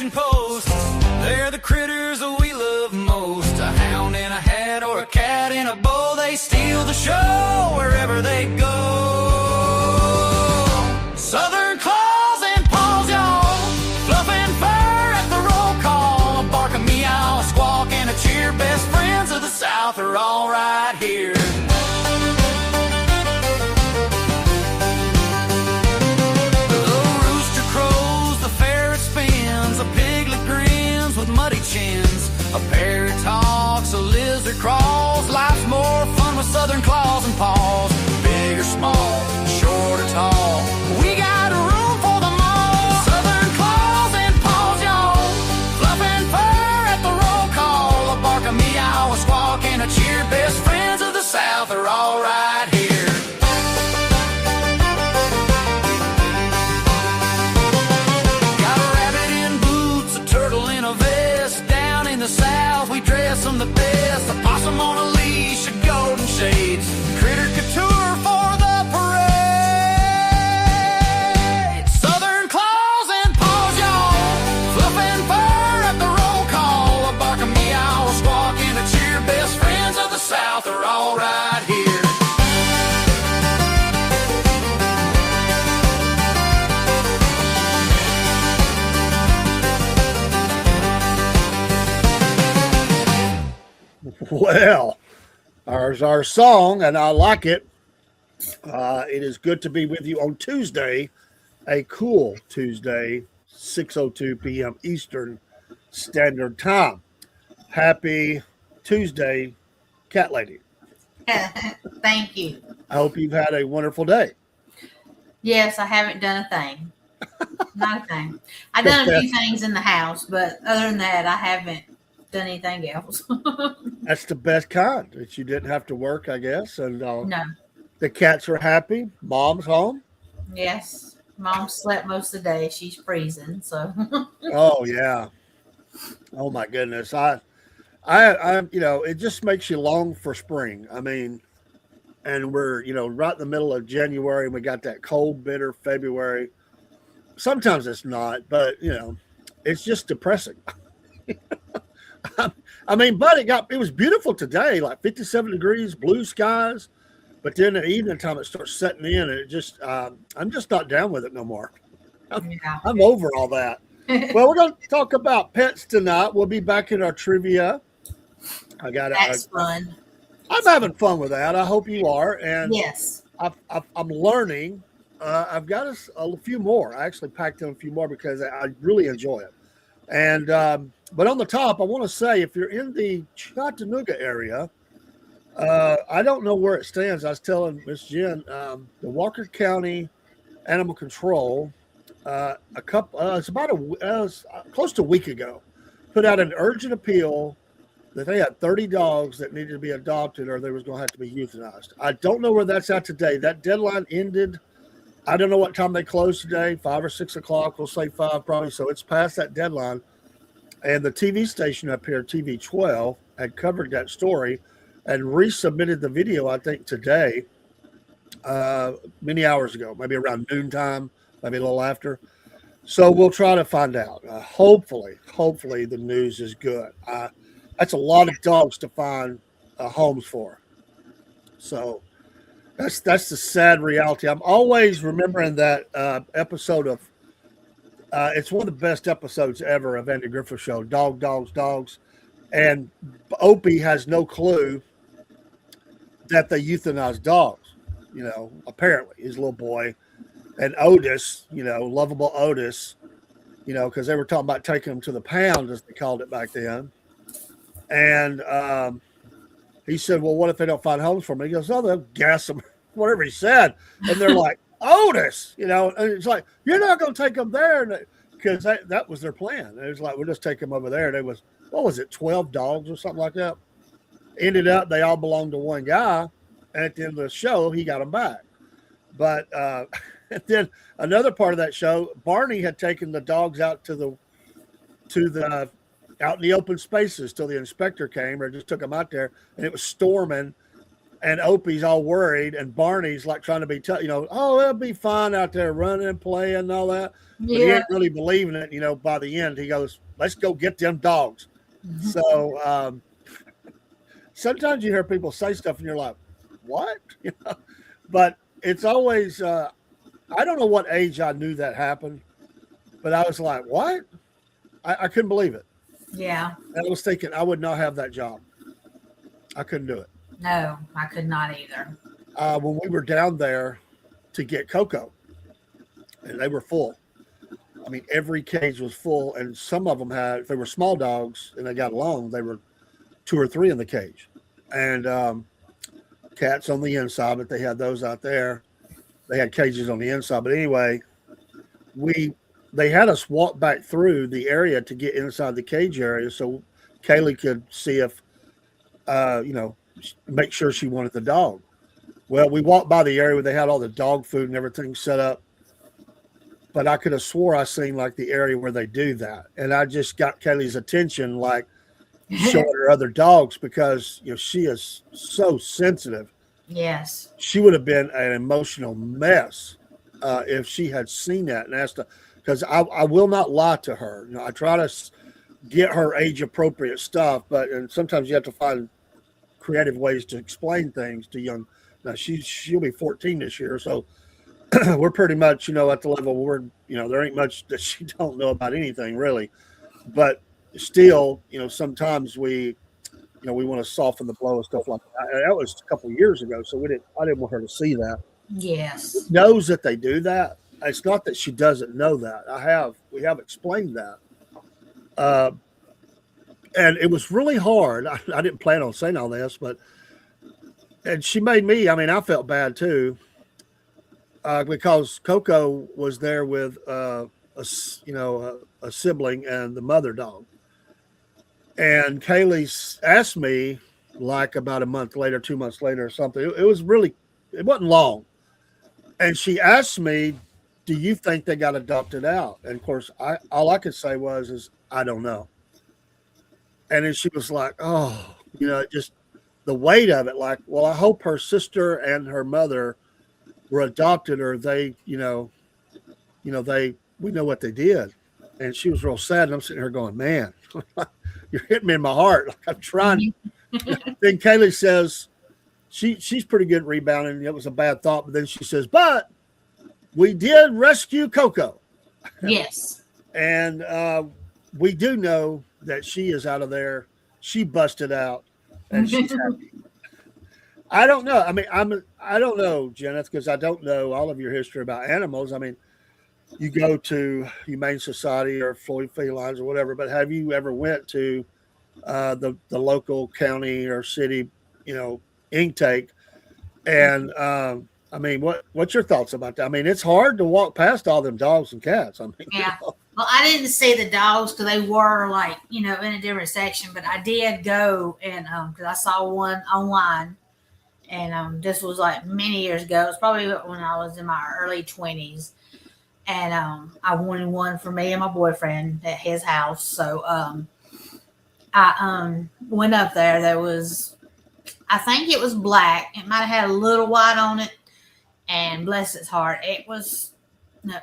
Posts, they're the critters that we love most. A hound in a hat or a cat in a bowl, they steal the show wherever they go. Southern claws and paws, y'all, fluffing fur at the roll call. A bark, a meow, a squawk, and a cheer. Best friends of the South are all right here. Muddy chins, a parrot talks, a lizard crawls. Life's more fun with Southern claws and paws. Big or small, short or tall, we got room for them all. Southern claws and paws, y'all, fluffing fur at the roll call. A bark, a meow, a squawk, and a cheer. Best friends of the South are all right here. The South, we dress them the best. A possum on a leash, a golden shades, critter couture for the parade. Southern claws and paws, y'all, fluffing fur at the roll call. A bark, a meow, a squawk, and a cheer. Best friends of the South are all right here. Well, there's our song, and I like it. It is good to be with you on Tuesday, a cool Tuesday, 6:02 p.m. Eastern Standard Time. Happy Tuesday, Cat Lady. Thank you. I hope you've had a wonderful day. Yes, I haven't done a thing. Not a thing. I've done a few things in the house, but other than that, I haven't done anything else. That's the best kind, that you didn't have to work, I guess. And no. The cats are happy. Mom's home. Yes. Mom slept most of the day. She's freezing, so. Oh, yeah. Oh, my goodness. I, it just makes you long for spring. I mean, and we're, right in the middle of January, and we got that cold, bitter February. Sometimes it's not, but, it's just depressing. I mean, but it was beautiful today, like 57 degrees, blue skies. But then at evening time, it starts setting in, and it just, I'm just not down with it no more. I'm over all that. Well, we're going to talk about pets tonight. We'll be back in our trivia. That's fun. I'm having fun with that. I hope you are. And yes, I'm learning. I've got a few more. I actually packed in a few more because I really enjoy it. And but on the top, I want to say, if you're in the Chattanooga area, I don't know where it stands. I was telling Miss Jen, the Walker County Animal Control, it's close to a week ago, put out an urgent appeal that they had 30 dogs that needed to be adopted or they was going to have to be euthanized. I don't know where that's at today. That deadline ended. I don't know what time they closed today, 5 or 6 o'clock. We'll say 5 probably. So it's past that deadline. And the TV station up here, TV 12, had covered that story and resubmitted the video, I think, today, many hours ago, maybe around noontime, maybe a little after. So we'll try to find out. Hopefully the news is good. That's a lot of dogs to find homes for. So that's the sad reality. I'm always remembering that episode of, it's one of the best episodes ever of Andy Griffith Show, Dogs. And Opie has no clue that they euthanize dogs, apparently, his little boy. And Otis, lovable Otis, because they were talking about taking him to the pound, as they called it back then. And he said, well, what if they don't find homes for him? He goes, oh, they'll gas them, whatever he said. And they're like, Otis, and it's like, you're not going to take them there, because that was their plan. It was like, we'll just take them over there. And it was, what was it, 12 dogs or something like that? Ended up they all belonged to one guy, and at the end of the show, he got them back. But and then another part of that show, Barney had taken the dogs out to the out in the open spaces till the inspector came, or just took them out there, and it was storming, and Opie's all worried, and Barney's like trying to be, oh, it'll be fine out there running and playing and all that. But he ain't really believing it. By the end, he goes, "Let's go get them dogs." Mm-hmm. So sometimes you hear people say stuff, and you're like, "What?" But it's always, I don't know what age I knew that happened, but I was like, "What?" I couldn't believe it. Yeah. And I was thinking I would not have that job. I couldn't do it. No, I could not either. When we were down there to get Coco, and they were full. I mean, every cage was full, and some of them had, if they were small dogs and they got along, they were 2 or 3 in the cage. And cats on the inside, but they had those out there. They had cages on the inside. But anyway, they had us walk back through the area to get inside the cage area so Kaylee could see if, make sure she wanted the dog. Well, we walked by the area where they had all the dog food and everything set up, but I could have swore I seen like the area where they do that. And I just got Kaylee's attention, like showing her other dogs, because, she is so sensitive. Yes. She would have been an emotional mess if she had seen that and asked her, because I will not lie to her. I try to get her age appropriate stuff, and sometimes you have to find creative ways to explain things to young. Now she'll be 14 this year, so we're pretty much at the level where there ain't much that she don't know about anything really, but still sometimes we want to soften the blow and stuff like that. That was a couple of years ago, so I didn't want her to see that. Yes, she knows that they do that. It's not that she doesn't know that. We have explained that. And it was really hard. I didn't plan on saying all this, and she made me, I felt bad too, because Coco was there with a sibling and the mother dog. And Kaylee asked me like about a month later, 2 months later or something. It wasn't long. And she asked me, "Do you think they got adopted out?" And of course, all I could say is I don't know. And then she was like, "Oh, just the weight of it. Like, well, I hope her sister and her mother were adopted, or they, we know what they did." And she was real sad. And I'm sitting here going, "Man, you're hitting me in my heart. Like I'm trying." Then Kaylee says, she's pretty good at rebounding. It was a bad thought, but then she says, "But we did rescue Coco." Yes. And we do know that she is out of there. She busted out, and she's happy. I don't know. I don't know, Jenna, because I don't know all of your history about animals. You go to Humane Society or Floyd Felines or whatever, but have you ever went to the local county or city, intake? And what's your thoughts about that? It's hard to walk past all them dogs and cats. Yeah. Well, I didn't see the dogs because they were in a different section, but I did go and because I saw one online, and this was like many years ago. It was probably when I was in my early 20s, and I wanted one for me and my boyfriend at his house. So I went up there. There was, I think it was black. It might have had a little white on it, and bless its heart, it was no.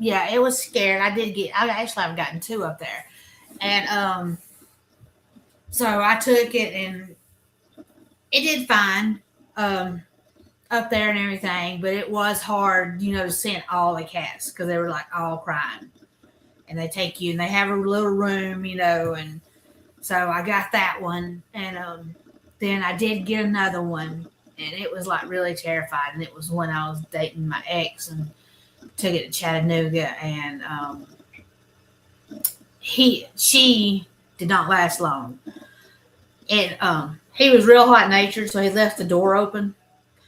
Yeah, it was scared. I actually haven't gotten 2 up there. And so I took it, and it did fine up there and everything, but it was hard, to send all the cats because they were like all crying. And they take you and they have a little room, and so I got that one. And then I did get another one, and it was like really terrified. And it was when I was dating my ex, and took it to Chattanooga, and she did not last long. And he was real hot natured, so he left the door open.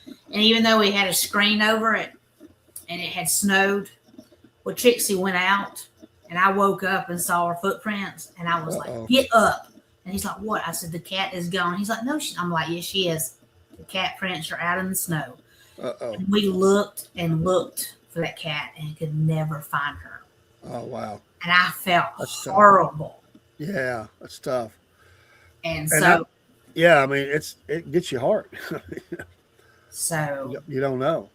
And even though we had a screen over it and it had snowed, well, Trixie went out, and I woke up and saw her footprints, and I was like, "Get up, And he's like, what? I said, the cat is gone. He's like, no, I'm like, yes, she is. The cat prints are out in the snow. And we looked and looked for that cat and could never find her. Oh, wow. And I felt That's horrible. Tough. Yeah, that's tough. And so. I mean, it gets you hard. So. You don't know.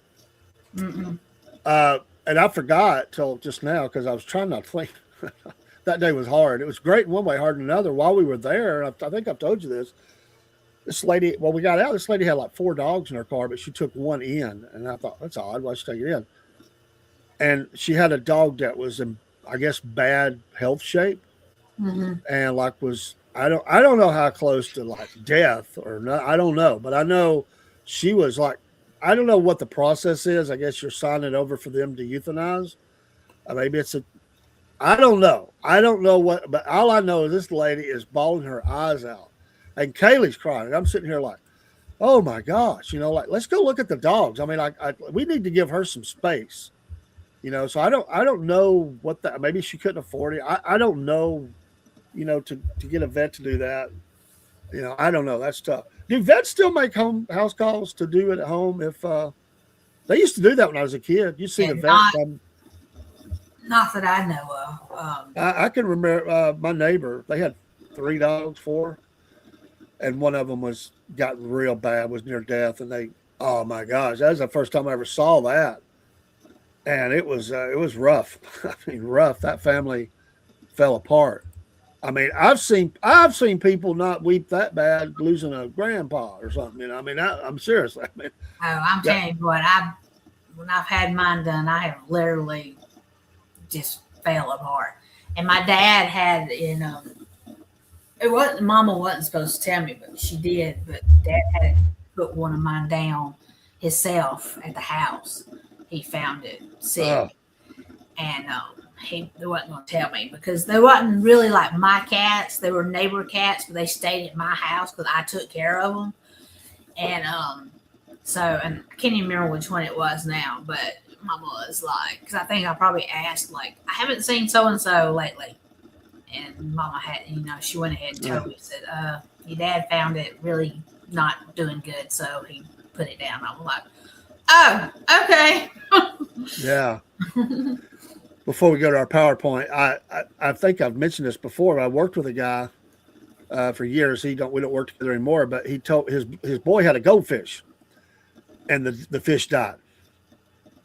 Mm-mm. And I forgot till just now because I was trying not to think. That day was hard. It was great in one way, hard in another. While we were there, I think I've told you this. This lady, well, we got out. This lady had like 4 dogs in her car, but she took one in, and I thought that's odd. Why'd she take it in? And she had a dog that was in, I guess, bad health shape, and like I don't know how close to like death or not. I don't know, but I know she was like, I don't know what the process is. I guess you're signing over for them to euthanize. Maybe it's I don't know. I don't know what, but all I know is this lady is bawling her eyes out, and Kaylee's crying. And I'm sitting here like, oh my gosh, like let's go look at the dogs. I mean, we need to give her some space, So I don't know what that. Maybe she couldn't afford it. I don't know, to get a vet to do that. I don't know. That's tough. Do vets still make house calls to do it at home? If they used to do that when I was a kid, you see the vet. Not that I know of. I can remember my neighbor. They had 3 dogs, 4, and one of them got real bad, was near death. And oh my gosh, that was the first time I ever saw that, and it was rough. I mean, rough. That family fell apart. I mean, I've seen people not weep that bad losing a grandpa or something. I mean, I'm serious. I mean, I'm telling you what, when I've had mine done, I have literally just fell apart. And my dad had Mama wasn't supposed to tell me, but she did. But Dad had put one of mine down himself at the house. He found it sick, and he wasn't going to tell me because they wasn't really like my cats. They were neighbor cats, but they stayed at my house because I took care of them. And and I can't even remember which one it was now, but Mama was like, because I think I probably asked, like, I haven't seen so-and-so lately. And Mama had, she went ahead and told me, said, your dad found it really not doing good, so he put it down. I'm like, oh, okay. Yeah. Before we go to our PowerPoint, I think I've mentioned this before. I worked with a guy for years. We don't work together anymore, but he told his boy had a goldfish, and the fish died.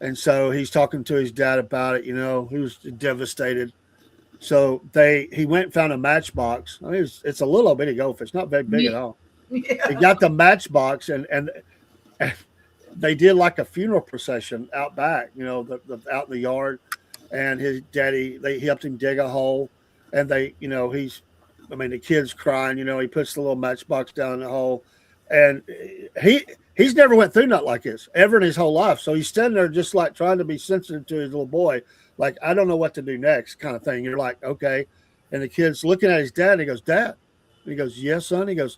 And so he's talking to his dad about it, he was devastated. So he went and found a matchbox. I mean, it's a little bitty goldfish, not very big at all. Yeah. He got the matchbox and they did like a funeral procession out back, out in the yard. And his daddy, they helped him dig a hole. And the kid's crying, he puts the little matchbox down in the hole. And he's never went through nothing like this ever in his whole life. So he's standing there just like trying to be sensitive to his little boy. Like, I don't know what to do next kind of thing. You're like, okay. And the kid's looking at his dad. And he goes, Dad. And he goes, yes, son. He goes,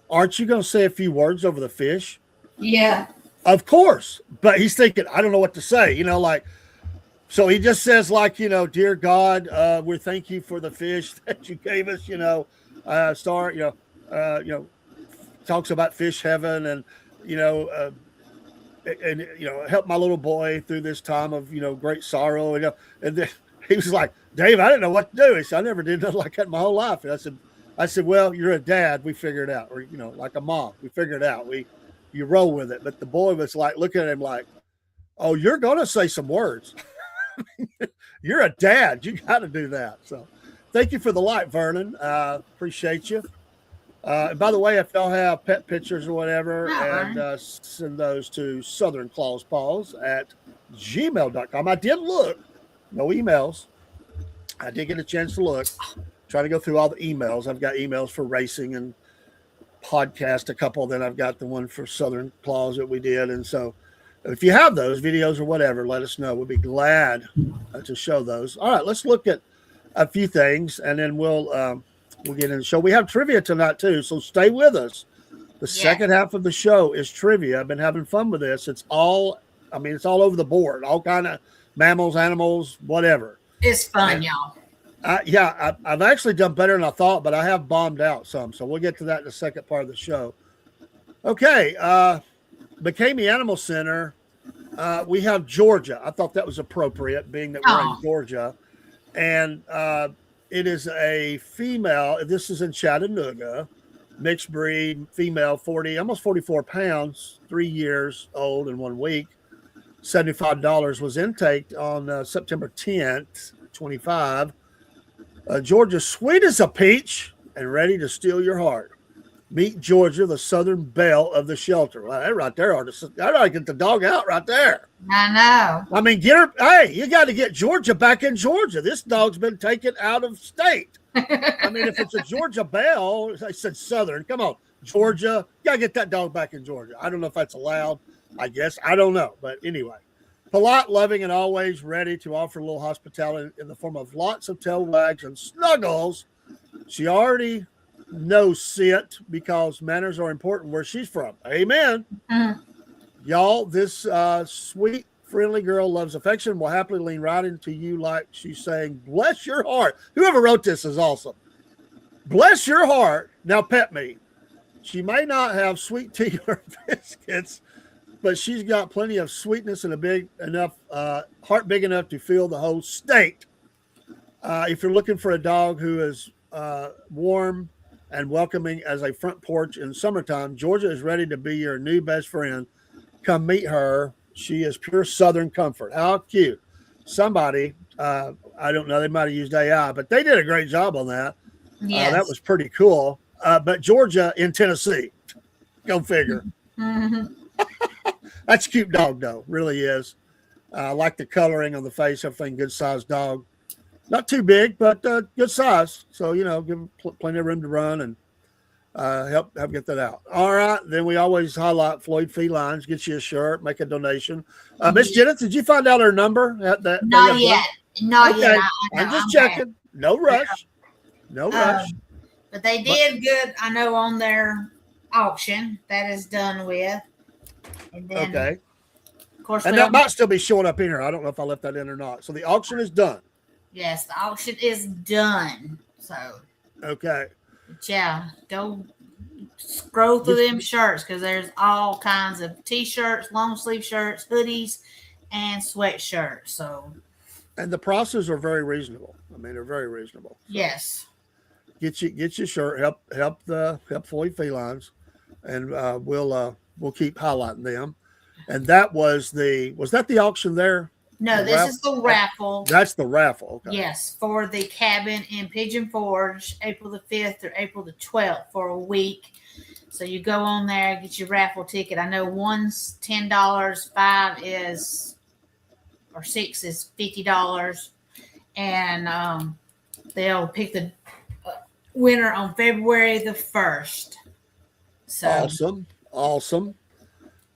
aren't you going to say a few words over the fish? Yeah. Of course. But he's thinking, I don't know what to say, so he just says like, dear God, we thank you for the fish that you gave us, talks about fish heaven and, help my little boy through this time of, great sorrow. And then he was like, Dave, I didn't know what to do. He said, I never did nothing like that in my whole life. And I said, well, you're a dad. We figured it out. Or, like a mom, we figured it out. You roll with it. But the boy was like, looking at him like, oh, you're going to say some words. You're a dad. You got to do that. So thank you for the light, Vernon. Appreciate you. And by the way, if y'all have pet pictures or whatever, and send those to Southern Claws Paws at gmail.com. I did look, no emails. I did get a chance to look, trying to go through all the emails. I've got emails for racing and podcast, a couple. Then I've got the one for Southern Claws that we did. And so if you have those videos or whatever, let us know. We'll be glad to show those. All right, let's look at a few things, and then we'll get in the show. We have trivia tonight too, so stay with us. The second half of the show is trivia. I've been having fun with this. It's all over the board. All kind of mammals, animals, whatever. It's fun, y'all. I've actually done better than I thought, but I have bombed out some. So we'll get to that in the second part of the show. Okay. McCamey Animal Center. We have Georgia. I thought that was appropriate, being that we're in Georgia. And it is a female. This is in Chattanooga. Mixed breed, female, almost 44 pounds, 3 years old in 1 week. $75 was intaked on September 10th, 25. Georgia, sweet as a peach and ready to steal your heart. Meet Georgia, the southern belle of the shelter. Well, that right there, I gotta get the dog out right there. I know. I mean, get her. Hey, you got to get Georgia back in Georgia. This dog's been taken out of state. I mean, if it's a Georgia belle, I said southern. Come on, Georgia. You got to get that dog back in Georgia. I don't know if that's allowed. I guess. I don't know. But anyway, polite, loving, and always ready to offer a little hospitality in the form of lots of tail wags and snuggles. She already knows sit because manners are important where she's from. Amen. Mm-hmm. Y'all, this sweet, friendly girl loves affection, will happily lean right into you like she's saying, bless your heart. Whoever wrote this is awesome. Bless your heart. Now pet me. She may not have sweet tea or biscuits, but she's got plenty of sweetness and a big enough heart big enough to fill the whole state. If you're looking for a dog who is warm and welcoming as a front porch in summertime, Georgia is ready to be your new best friend. Come meet her. She is pure Southern comfort. How cute. Somebody, I don't know, they might have used AI, but they did a great job on that. Yes. That was pretty cool. But Georgia in Tennessee. Go figure. Mm-hmm. That's a cute dog, though. Really is. I like the coloring on the face, everything. Good sized dog. Not too big, but good size. So, give them plenty of room to run and help get that out. All right. Then we always highlight Floyd Felines. Get you a shirt, make a donation. Miss Jennings, did you find out her number? Not yet. Not yet. I'm just checking. No rush. No rush. But they did good, I know, on their auction. That is done with. And then, okay. Of course, and that might still be showing up in here. I don't know if I left that in or not. So the auction is done. Yes, the auction is done. So. Okay. But yeah, go scroll through them shirts because there's all kinds of T-shirts, long sleeve shirts, hoodies, and sweatshirts. So. And the prices are very reasonable. I mean, they're very reasonable. So yes. Get your shirt. Help Floyd Felines, and we'll keep highlighting them. And that was that the auction there? No, this is the raffle. That's the raffle. Okay. Yes, for the cabin in Pigeon Forge, April the 5th through April the 12th for a week. So you go on there, get your raffle ticket. I know one's $10, 5 is, or 6 is $50, and they'll pick the winner on February the 1st. So awesome.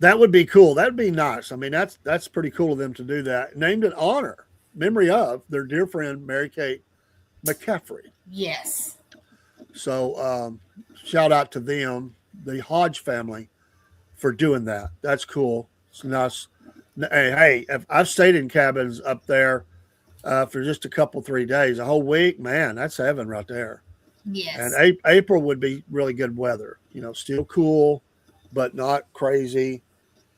That would be cool. That'd be nice. I mean, that's pretty cool of them to do that. Named in memory of their dear friend Mary Kate McCaffrey. Yes. So shout out to them, the Hodge family, for doing that. That's cool. It's nice. Hey, I've stayed in cabins up there for just a couple, 3 days, a whole week. Man, that's heaven right there. Yes. And April would be really good weather. Still cool, but not crazy.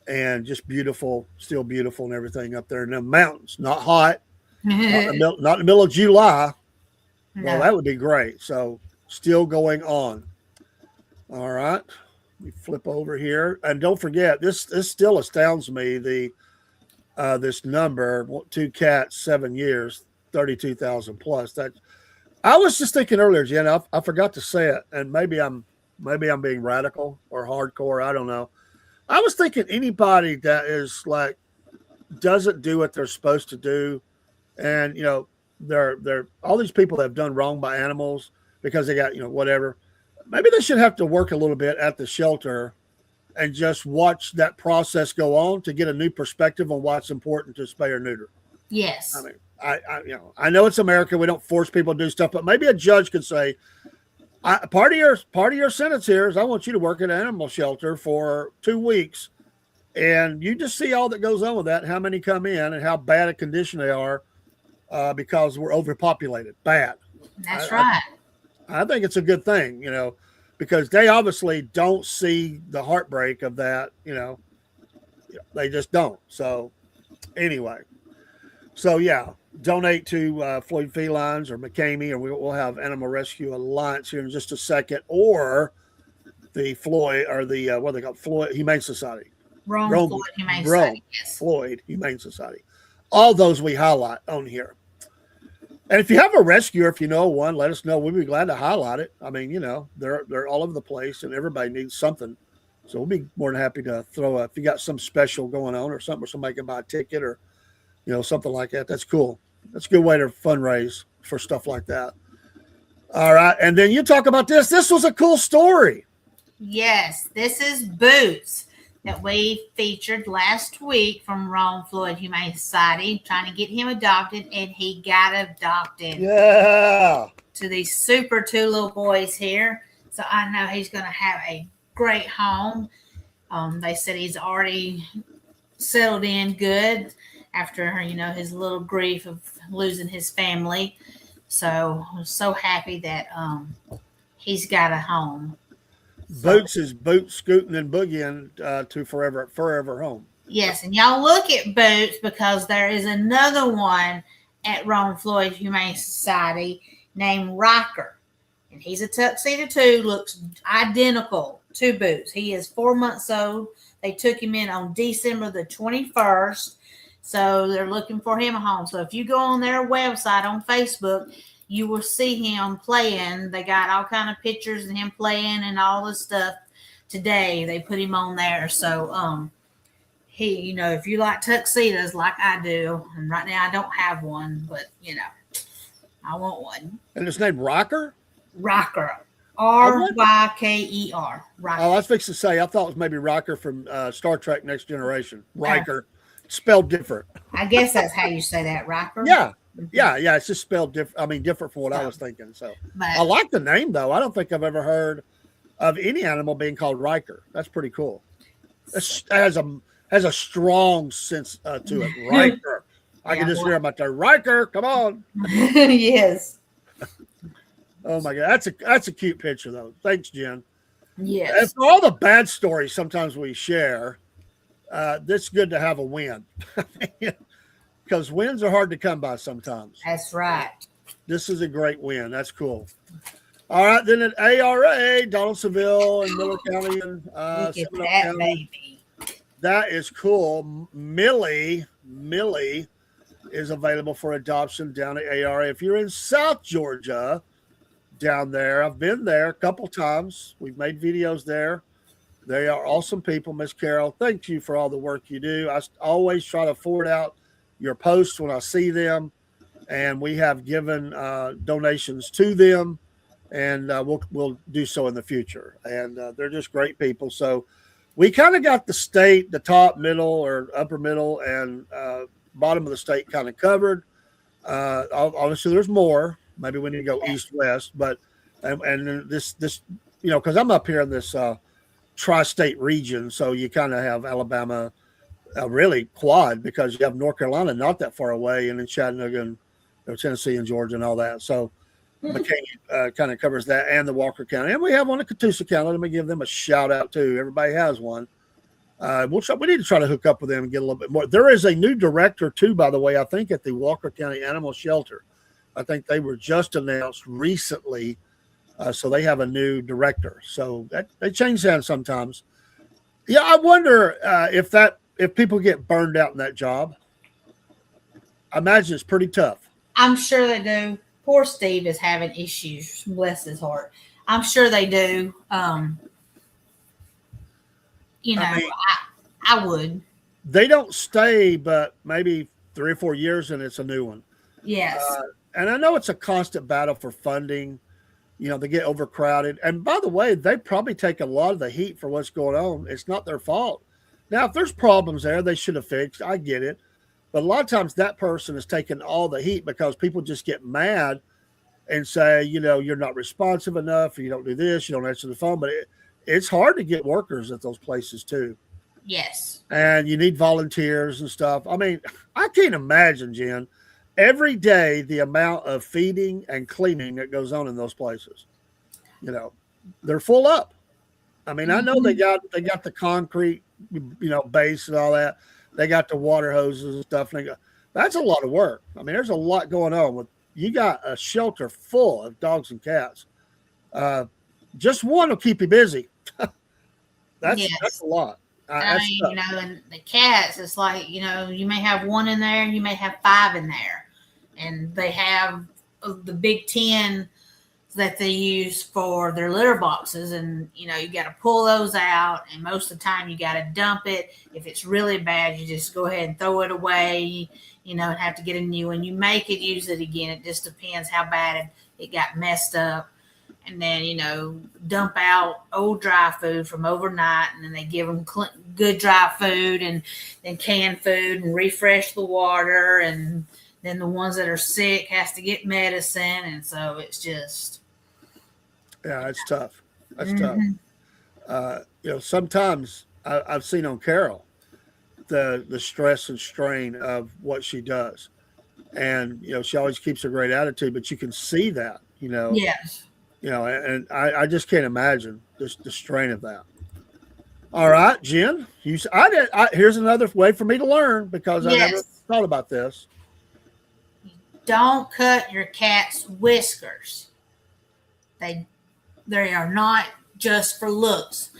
And just beautiful, still beautiful and everything up there in the mountains. Not hot, not in the middle of July. No. Well, that would be great. So still going on. All right. We flip over here. And don't forget, this still astounds me, this number, 2 cats, 7 years, 32,000 plus. That I was just thinking earlier, Jen, I forgot to say it, and maybe I'm being radical or hardcore. I don't know. I was thinking anybody that is like doesn't do what they're supposed to do, and they're all these people that have done wrong by animals because they got whatever. Maybe they should have to work a little bit at the shelter and just watch that process go on to get a new perspective on what's important to spay or neuter. Yes. I mean, I know it's America. We don't force people to do stuff, but maybe a judge could say, part of your sentence here is I want you to work at an animal shelter for 2 weeks, and you just see all that goes on with that, and how many come in and how bad a condition they are. because we're overpopulated. Bad. That's right. I think it's a good thing, because they obviously don't see the heartbreak of that. They just don't. So anyway, so yeah, donate to Floyd Felines or McCamey, or we'll have Animal Rescue Alliance here in just a second, or the Floyd, or the what they call Floyd Humane Society. Rome Floyd Humane Society. Yes. Floyd Humane Society. All those we highlight on here. And if you have a rescuer, if you know one, let us know. We'd be glad to highlight it. I mean, they're all over the place, and everybody needs something. So we'll be more than happy to if you got some special going on or something where somebody can buy a ticket or, something like that. That's cool. That's a good way to fundraise for stuff like that. All right. And then you talk about this. This was a cool story. Yes. This is Boots that we featured last week from Rome Floyd Humane Society, trying to get him adopted, and he got adopted. Yeah. To these super two little boys here. So I know he's going to have a great home. They said he's already settled in good after, his little grief of losing his family. So I'm so happy that he's got a home. Boots is boot scooting and boogieing to forever home. Yes, and y'all look at Boots, because there is another one at Rome Floyd Humane Society named Riker. And he's a tuxedo too, looks identical to Boots. He is 4 months old. They took him in on December the 21st. So they're looking for him a home. So if you go on their website on Facebook, you will see him playing. They got all kind of pictures of him playing and all this stuff today. They put him on there. So he, if you like tuxedos like I do, and right now I don't have one, but I want one. And it's named Rocker? Rocker. Ryker. Riker. Oh, I was fixing to say, I thought it was maybe Riker from Star Trek Next Generation. Riker. Spelled different. I guess that's how you say that, Riker. Yeah. Yeah. It's just spelled different. I mean, different from what I was thinking. So I like the name, though. I don't think I've ever heard of any animal being called Riker. That's pretty cool. It has a strong sense to it. Riker. I can just hear about the Riker. Come on. Yes. Oh my God, that's a cute picture though. Thanks, Jen. Yes. And for all the bad stories sometimes we share, it's good to have a win, because wins are hard to come by sometimes. That's right. This is a great win. That's cool. All right, then at ARA, Donaldsonville and Miller County and Look at that County, baby. that is cool. Millie is available for adoption down at ARA. If you're in South Georgia, down there, I've been there a couple times. We've made videos there. They are awesome people, Miss Carol. Thank you for all the work you do. I always try to forward out your posts when I see them, and we have given donations to them, and we'll do so in the future. And they're just great people. So we kind of got the state, the top, middle, or upper middle, and bottom of the state kind of covered. Obviously, there's more. Maybe we need to go east-west, but and this because I'm up here in this tri-state region, so you kind of have Alabama, really quad, because you have North Carolina not that far away, and then Chattanooga and Tennessee and Georgia and all that. So McCain kind of covers that, and the Walker County, and we have one in Catoosa County. Let me give them a shout out too. Everybody has one. We need to try to hook up with them and get a little bit more. There is a new director too, by the way, I think at the Walker County Animal Shelter. I think they were just announced recently, so they have a new director. So they change hands sometimes. Yeah, I wonder if people get burned out in that job. I imagine it's pretty tough. I'm sure they do. Poor Steve is having issues. Bless his heart. I'm sure they do. I would. They don't stay, but maybe 3 or 4 years, and it's a new one. Yes. And I know it's a constant battle for funding. They get overcrowded. And by the way, they probably take a lot of the heat for what's going on. It's not their fault. Now, if there's problems there, they should have fixed. I get it. But a lot of times that person is taking all the heat because people just get mad and say, you're not responsive enough, or you don't do this, you don't answer the phone. But it's hard to get workers at those places too. Yes. And you need volunteers and stuff. I mean, I can't imagine, Jen, every day the amount of feeding and cleaning that goes on in those places. You know, they're full up. I mean, I know they got the concrete, base and all that. They got the water hoses and stuff. And that's a lot of work. I mean, there's a lot going on. You got a shelter full of dogs and cats. Just one will keep you busy. That's a lot. And the cats, it's like, you may have one in there, you may have 5 in there. And they have the big 10 that they use for their litter boxes. And, you got to pull those out. And most of the time you got to dump it. If it's really bad, you just go ahead and throw it away, and have to get a new one. You may could use it again. It just depends how bad it got messed up. And then, dump out old dry food from overnight. And then they give them good dry food and then canned food and refresh the water. And then the ones that are sick has to get medicine. And so it's just. Yeah, it's tough. That's tough. Sometimes I've seen on Carol the stress and strain of what she does. And, she always keeps a great attitude, but you can see that, Yes. And I just can't imagine the strain of that. All right, Jen, here's another way for me to learn because I never thought about this. Don't cut your cat's whiskers. They are not just for looks.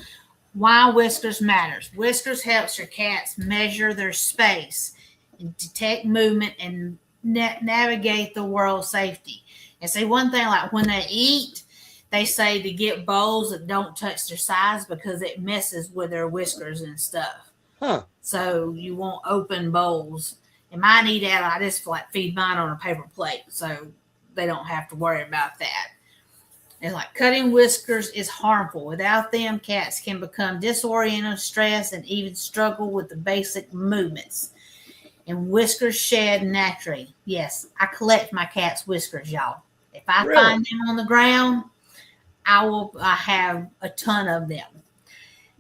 Why whiskers matters. Whiskers helps your cats measure their space and detect movement and navigate the world safety. And say one thing, like when they eat, they say to get bowls that don't touch their sides because it messes with their whiskers and stuff. Huh. So you want open bowls. And mine eat out. I just feed mine on a paper plate, so they don't have to worry about that. And cutting whiskers is harmful. Without them, cats can become disoriented, stressed, and even struggle with the basic movements. And whiskers shed naturally. Yes, I collect my cat's whiskers, y'all. If I find them on the ground, I have a ton of them.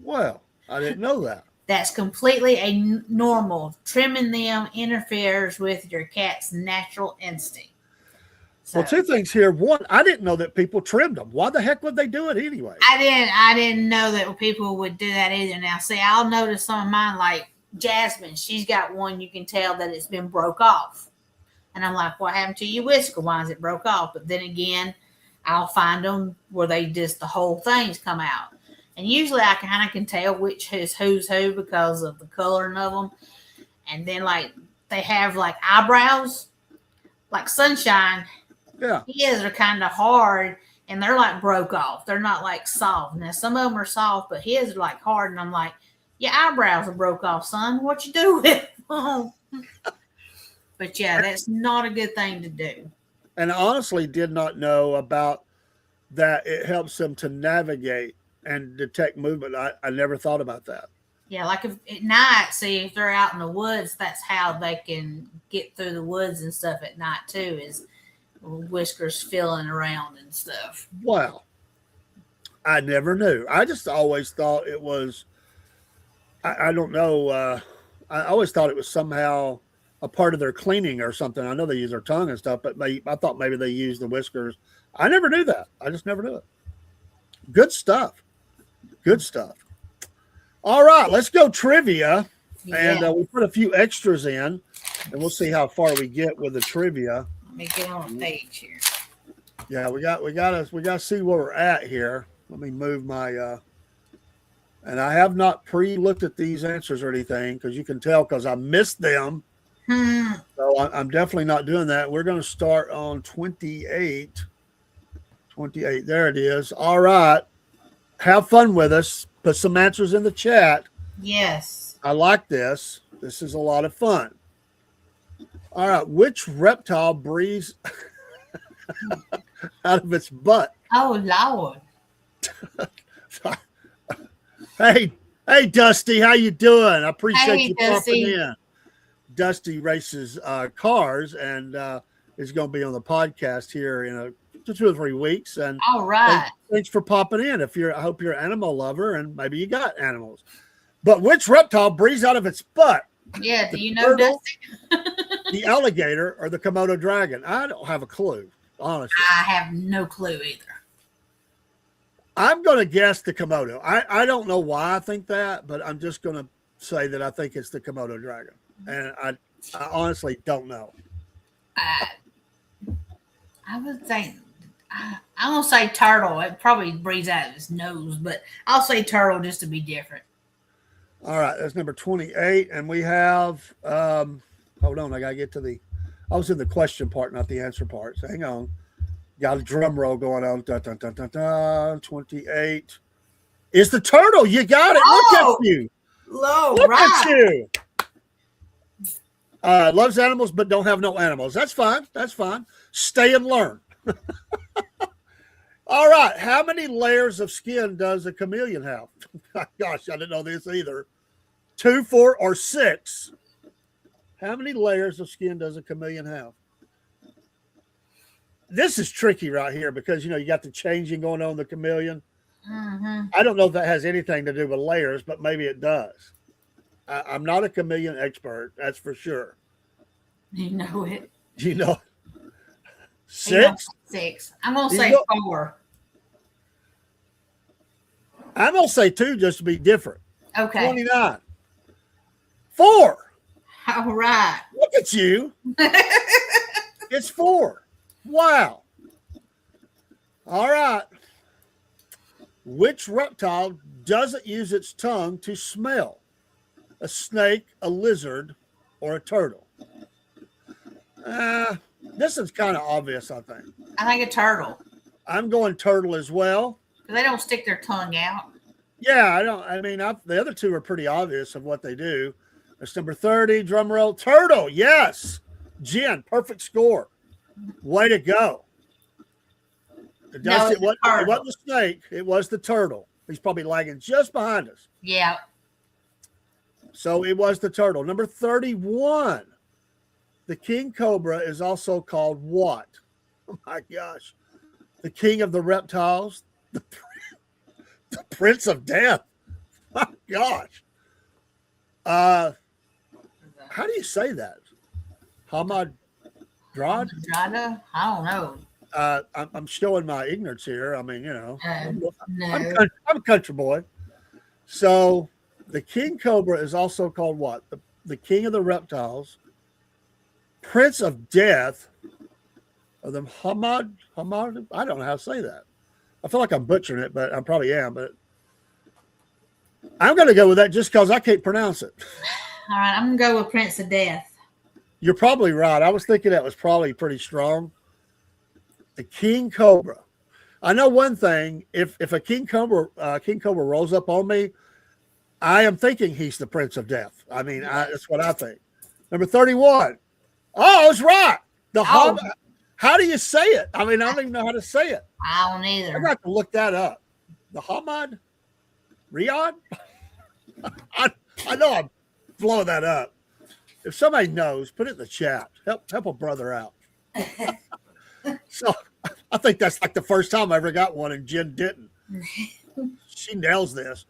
Well, I didn't know that. That's completely normal. Trimming them interferes with your cat's natural instinct. So, well, 2 things here. One, I didn't know that people trimmed them. Why the heck would they do it anyway? I didn't know that people would do that either. Now, see, I'll notice some of mine, like Jasmine. She's got one you can tell that it's been broke off. And I'm like, what happened to your whisker? Why is it broke off? But then again, I'll find them where the whole thing's come out. And usually I kind of can tell which is who's who because of the coloring of them. And then they have eyebrows, like Sunshine. Yeah. His are kind of hard and they're broke off. They're not soft. Now some of them are soft, but his are hard. And I'm like, your eyebrows are broke off, son. What you do with them? But yeah, that's not a good thing to do. And I honestly did not know about that. It helps them to navigate and detect movement. I never thought about that. Yeah, if at night, if they're out in the woods, that's how they can get through the woods and stuff at night too, is whiskers filling around and stuff. Wow. I never knew. I just always thought it was, I don't know. I always thought it was somehow a part of their cleaning or something. I know they use their tongue and stuff, but I thought maybe they use the whiskers. I never knew that. I just never knew it. Good stuff. Good stuff. All right, let's go trivia. Yeah. And we put a few extras in, and we'll see how far we get with the trivia. Let me get on the page here. Yeah, we got to see where we're at here. Let me move my and I have not pre-looked at these answers or anything because you can tell because I missed them. So I'm definitely not doing that. We're going to start on 28. 28. There it is. All right. Have fun with us. Put some answers in the chat. Yes. I like this. This is a lot of fun. All right. Which reptile breathes out of its butt? Oh, Lord. Hey, Dusty. How you doing? I appreciate you Dusty. popping in. Dusty races cars and is going to be on the podcast here in 2 or 3 weeks. And all right, thanks for popping in. I hope you're an animal lover and maybe you got animals. But which reptile breathes out of its butt? Yeah, do you know, Dusty? the alligator or the Komodo dragon? I don't have a clue, honestly. I have no clue either. I'm going to guess the Komodo. I don't know why I think that, but I'm just going to say that I think it's the Komodo dragon. And I honestly don't know. I would think, I'm going to say turtle. It probably breathes out of his nose, but I'll say turtle just to be different. All right, that's number 28. And we have, hold on, I got to get to I was in the question part, not the answer part. So hang on. Got a drum roll going on. Dun, dun, dun, dun, dun. 28 is the turtle. You got it. Look at you. Look at you. Loves animals, but don't have no animals. That's fine. That's fine. Stay and learn. All right. How many layers of skin does a chameleon have? Gosh, I didn't know this either. 2, 4, or 6. How many layers of skin does a chameleon have? This is tricky right here because, you got the changing going on in the chameleon. Mm-hmm. I don't know if that has anything to do with layers, but maybe it does. I'm not a chameleon expert, that's for sure. You know it. 6? 6. I'm going to say 4. I'm going to say 2 just to be different. Okay. 29. 4. All right. Look at you. It's 4. Wow. All right. Which reptile doesn't use its tongue to smell? A snake, a lizard, or a turtle? This is kind of obvious, I think. I think a turtle. I'm going turtle as well. They don't stick their tongue out. Yeah, the other 2 are pretty obvious of what they do. That's number 30, drum roll. Turtle, yes. Jen, perfect score. Way to go. It wasn't the snake. It was the turtle. He's probably lagging just behind us. Yeah. So it was the turtle. Number 31. The king cobra is also called what? Oh my gosh. The king of the reptiles. The prince of death. My gosh. How do you say that? Hamadryad? I don't know. I'm showing my ignorance here. No. I'm a country boy. So the king cobra is also called what? The king of the reptiles, prince of death, or the Hamad. I don't know how to say that. I feel like I'm butchering it, but I probably am. But I'm going to go with that just because I can't pronounce it. All right, I'm going to go with Prince of Death. You're probably right. I was thinking that was probably pretty strong. The king cobra. I know one thing. If a king cobra rolls up on me, I am thinking he's the Prince of Death. That's what I think. Number 31. Oh, I was right. How do you say it? I don't even know how to say it. I don't either. I got to look that up. The Hamad Riyadh. I know I'm blowing that up. If somebody knows, put it in the chat. Help a brother out. So I think that's like the first time I ever got one, and Jen didn't. She nails this.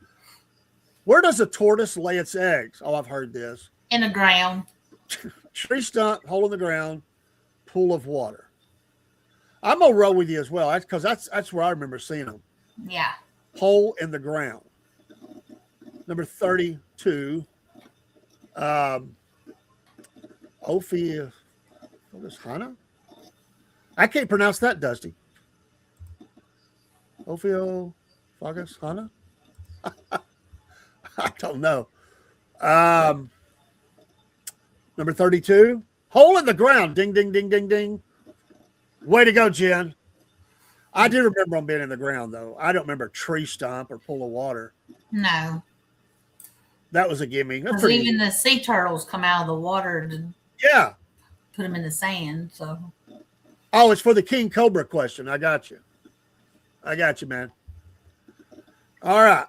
Where does a tortoise lay its eggs? Oh, I've heard this. In the ground. Tree stump, hole in the ground, pool of water. I'm gonna roll with you as well. That's where I remember seeing them. Yeah. Hole in the ground. Number 32. Ophi. What is Hana? I can't pronounce that, Dusty. Ophiofagus Hana? I don't know. Number 32. Hole in the ground. Ding, ding, ding, ding, ding. Way to go, Jen. I do remember them being in the ground, though. I don't remember tree stump or pool of water. No. That was a gimme. Because even the sea turtles come out of the water to put them in the sand. So. Oh, it's for the king cobra question. I got you, man. All right.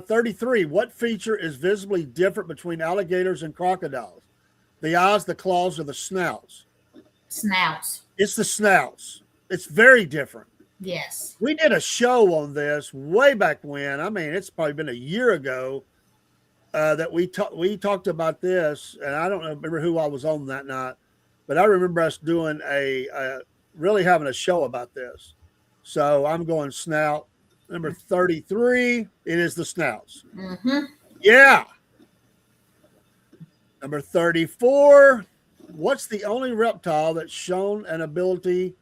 33. What feature is visibly different between alligators and crocodiles? The eyes, the claws, or the snouts? Snouts. It's the snouts. It's very different. Yes. We did a show on this way back when. It's probably been a year ago. that we talked about this, and I don't remember who I was on that night, but I remember us doing really having a show about this. So I'm going snout. Number 33, it is the snouts. Mm-hmm. Yeah. Number 34, what's the only reptile that's shown an ability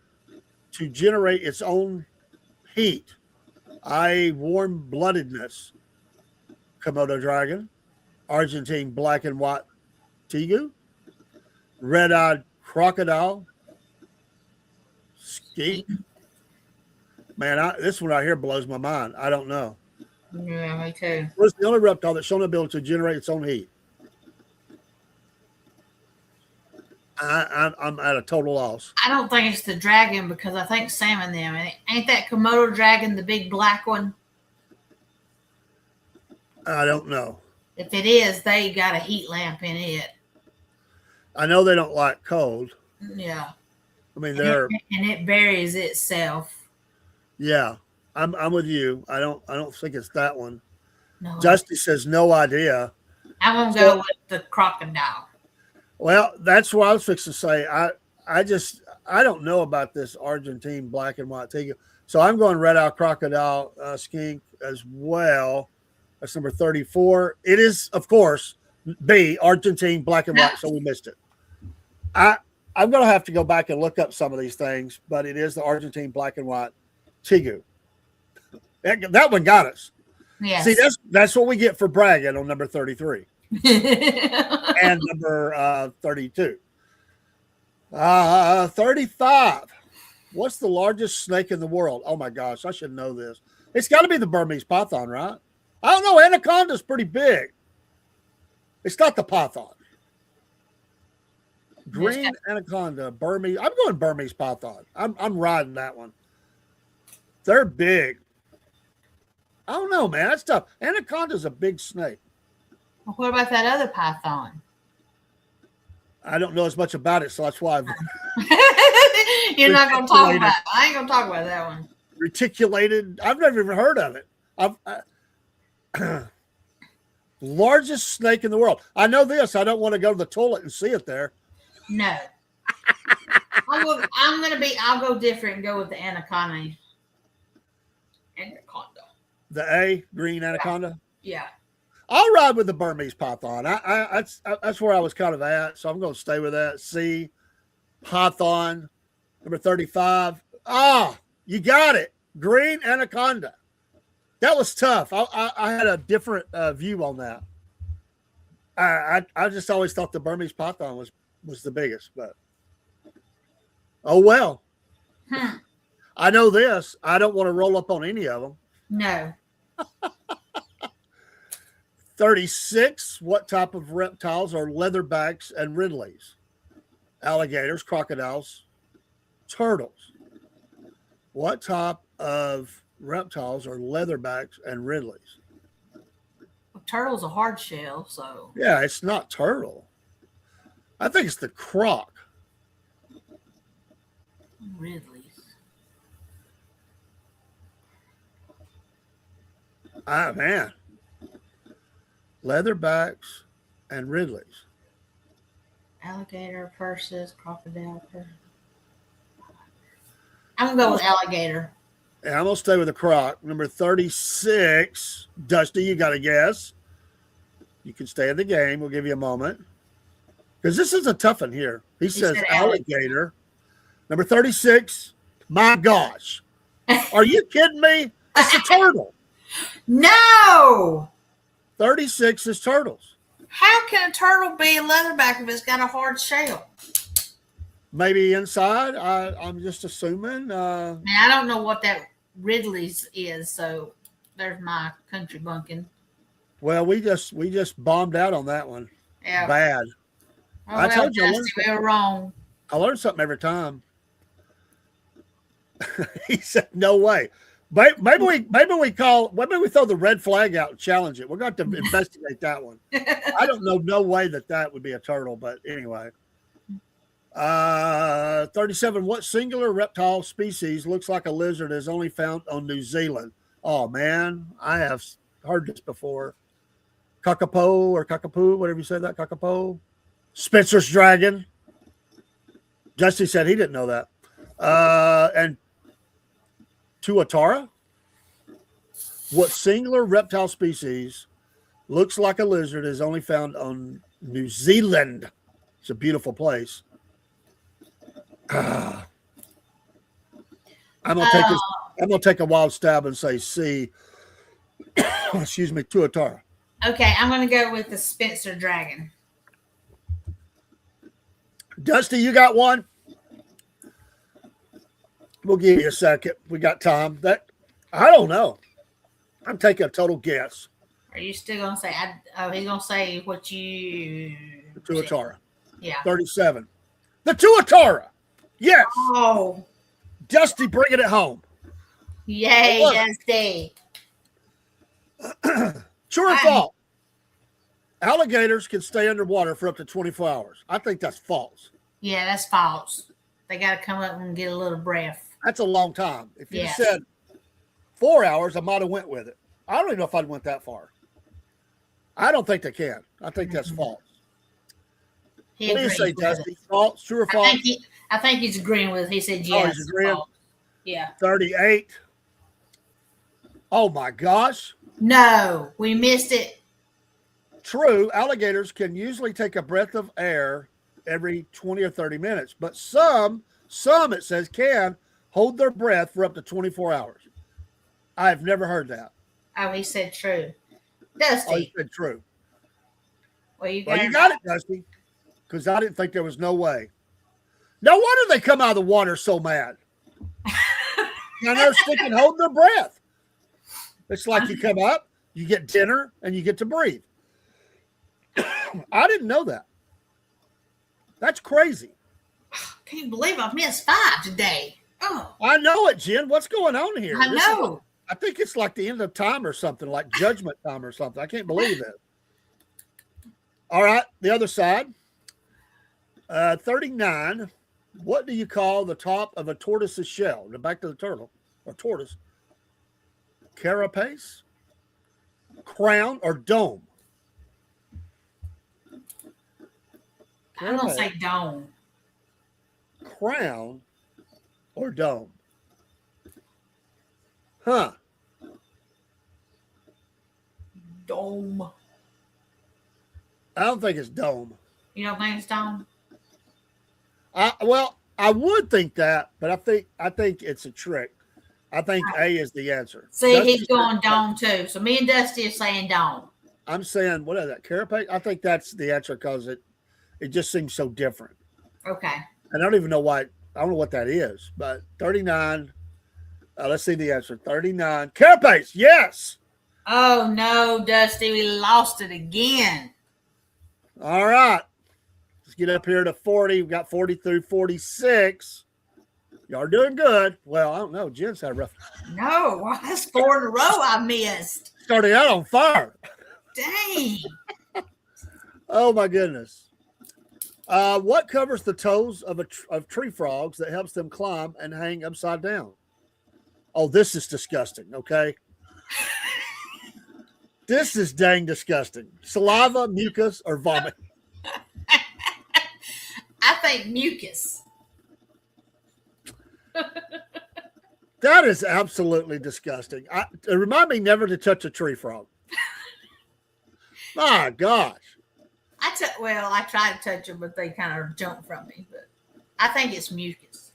to generate its own heat, i.e. warm-bloodedness? Komodo dragon, Argentine black and white tegu, red-eyed crocodile, skink. Man, this one right here blows my mind. I don't know. Yeah, me too. What's the only reptile that's shown the ability to generate its own heat? I'm at a total loss. I don't think it's the dragon because I think salmon them. Ain't that Komodo dragon the big black one? I don't know. If it is, they got a heat lamp in it. I know they don't like cold. Yeah. I mean, and it buries itself. Yeah, I'm with you. I don't think it's that one. No. Dusty says no idea. I'm gonna go with the crocodile. Well, that's what I was fixing to say. I don't know about this Argentine black and white tegu. So I'm going red-eye crocodile skink as well. That's number 34. It is, of course, B, Argentine black and white, so we missed it. I'm going to have to go back and look up some of these things, but it is the Argentine black and white tegu. That one got us. Yes. See, that's what we get for bragging on number 33. And number 32. 35. What's the largest snake in the world? Oh my gosh, I should know this. It's got to be the Burmese python, right? I don't know. Anaconda's pretty big. It's not the python. Green anaconda, Burmese. I'm going Burmese python. I'm riding that one. They're big. I don't know, man. That's tough. Anaconda's a big snake. Well, what about that other python? I don't know as much about it, so that's why You're not going to talk about it. I ain't going to talk about that one. Reticulated. I've never even heard of it. Largest snake in the world. I know this. I don't want to go to the toilet and see it there. No. I'll go different and go with the anaconda. The A, green anaconda? Yeah. I'll ride with the Burmese python. That's where I was kind of at, so I'm going to stay with that. C, python, number 35. You got it. Green anaconda. That was tough. I had a different view on that. I just always thought the Burmese python was the biggest, but oh well. I know this. I don't want to roll up on any of them. No. 36. What type of reptiles are leatherbacks and ridleys? Alligators, crocodiles, turtles. What type of reptiles are leatherbacks and ridleys? Well, turtle's a hard shell, so. Yeah, it's not turtle. I think it's the croc. Ridleys. Man. Leatherbacks and ridleys. Alligator, purses, crocodile, purses. I'm going to go with alligator. Yeah, I'm going to stay with the croc. Number 36. Dusty, you got to guess. You can stay in the game. We'll give you a moment. Because this is a tough one here. He says alligator. Number 36. My gosh. Are you kidding me? It's a turtle. No. 36 is turtles. How can a turtle be a leatherback if it's got a hard shell? Maybe inside. I'm just assuming. Man, I don't know what that Ridley's is, so there's my country bunking. Well, we just bombed out on that one. Yeah. Bad. Oh, I told you we were wrong. I learned something every time. He said, "No way." Maybe we throw the red flag out and challenge it. We're going to investigate that one. I don't know. No way that would be a turtle, but anyway. 37. What singular reptile species looks like a lizard is only found on New Zealand? Oh man, I have heard this before. Kakapo or Kakapoo, whatever you say that, Kakapo. Spencer's dragon. Dusty said he didn't know that. And Tuatara. What singular reptile species looks like a lizard is only found on New Zealand? It's a beautiful place. I'm gonna take a wild stab and say C. Excuse me, Tuatara. Okay, I'm gonna go with the Spencer dragon. Dusty, you got one? We'll give you a second. We got time. That I don't know. I'm taking a total guess. Are you still gonna say? He's gonna say what you. The Tuatara. Yeah. 37. The Tuatara. Yes. Oh. Dusty bringing it home. Yay, Dusty. True or false? Alligators can stay underwater for up to 24 hours. I think that's false. Yeah, that's false. They got to come up and get a little breath. That's a long time. If you said 4 hours, I might have went with it. I don't even know if I'd went that far. I don't think they can. I think that's false. What do you say, Dusty? False? True or false? I think he's agreeing with it. He said yes. He's agreeing? False. Yeah. 38. Oh, my gosh. No, we missed it. True, alligators can usually take a breath of air every 20 or 30 minutes, but some it says can hold their breath for up to 24 hours. I've never heard that. Oh, he said true. Dusty. Oh, he said true. Well, you got it, Dusty, because I didn't think there was no way. No wonder they come out of the water so mad. And they're sticking, holding their breath. It's like you come up, you get dinner, and you get to breathe. I didn't know that. That's crazy. Can't believe I've missed 5 today. Oh, I know it, Jen. What's going on here? I know. I think it's like the end of time or something, like judgment time or something. I can't believe it. All right, the other side. 39. What do you call the top of a tortoise's shell? Now back to the turtle or tortoise. Carapace, crown, or dome? I'm going to say dome. Crown or dome? Huh. Dome. I don't think it's dome. You don't think it's dome? Well, I would think that, but I think it's a trick. I think A is the answer. See, Dusty's he's going dome too. So me and Dusty are saying dome. I'm saying, what is that? Carapace? I think that's the answer because it just seems so different. Okay. And I don't even know why. I don't know what that is, but 39. Let's see the answer. 39. Carapace. Yes. Oh, no, Dusty. We lost it again. All right. Let's get up here to 40. We've got 40 through 46. Y'all are doing good. Well, I don't know. Jen's had a rough. No, that's 4 in a row I missed. Started out on fire. Dang. Oh, my goodness. What covers the toes of tree frogs that helps them climb and hang upside down? Oh, this is disgusting, okay? This is dang disgusting. Saliva, mucus, or vomit? I think mucus. That is absolutely disgusting. Remind me never to touch a tree frog. My gosh. I tried to touch them, but they kind of jumped from me. But I think it's mucus.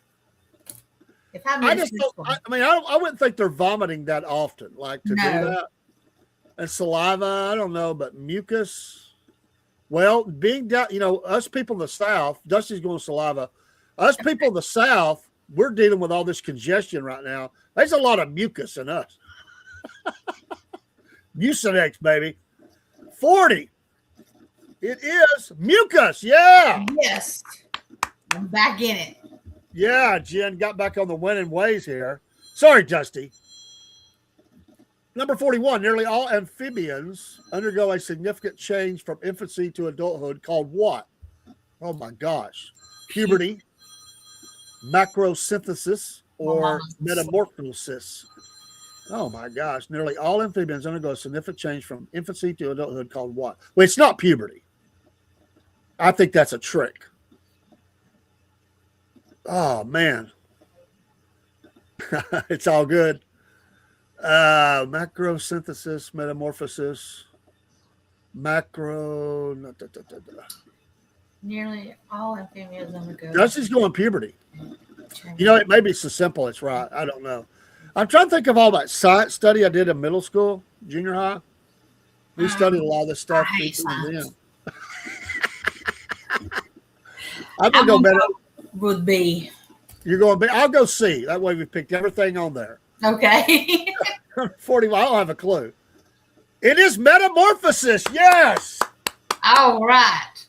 If I wouldn't think they're vomiting that often, like to do that. And saliva, I don't know, but mucus. Well, being down, us people in the South, Dusty's going saliva. Us people in the South, we're dealing with all this congestion right now. There's a lot of mucus in us. Mucinex, baby. 40. It is mucus. Yeah. Yes. I'm back in it. Yeah, Jen got back on the winning ways here. Sorry, Dusty. Number 41, nearly all amphibians undergo a significant change from infancy to adulthood called what? Oh, my gosh. Puberty, macrosynthesis, or metamorphosis. Oh my gosh. Nearly all amphibians undergo a significant change from infancy to adulthood called what? Well, it's not puberty. I think that's a trick. Oh man. It's all good. Macrosynthesis, metamorphosis, macro. Nearly all amphibians undergo. Dusty's going puberty. You know, it may be so simple. It's right. I don't know. I'm trying to think of all that science study I did in middle school, junior high. We studied a lot of this stuff. I hate science. I'm gonna go better. Would be. You're going B. I'll go C. That way we picked everything on there. Okay. 40. I don't have a clue. It is metamorphosis. Yes. All right.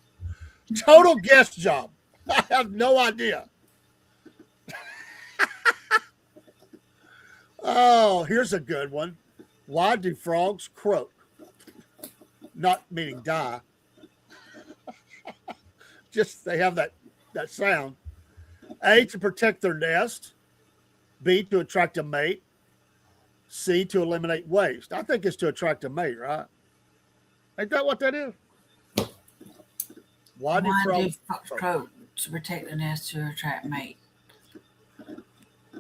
Total guess job. I have no idea. Oh, here's a good one. Why do frogs croak? Not meaning die. Just they have that sound. A, to protect their nest. B, to attract a mate. C, to eliminate waste. I think it's to attract a mate, right? Ain't that what that is? Why do frogs croak? To protect the nest, to attract mate.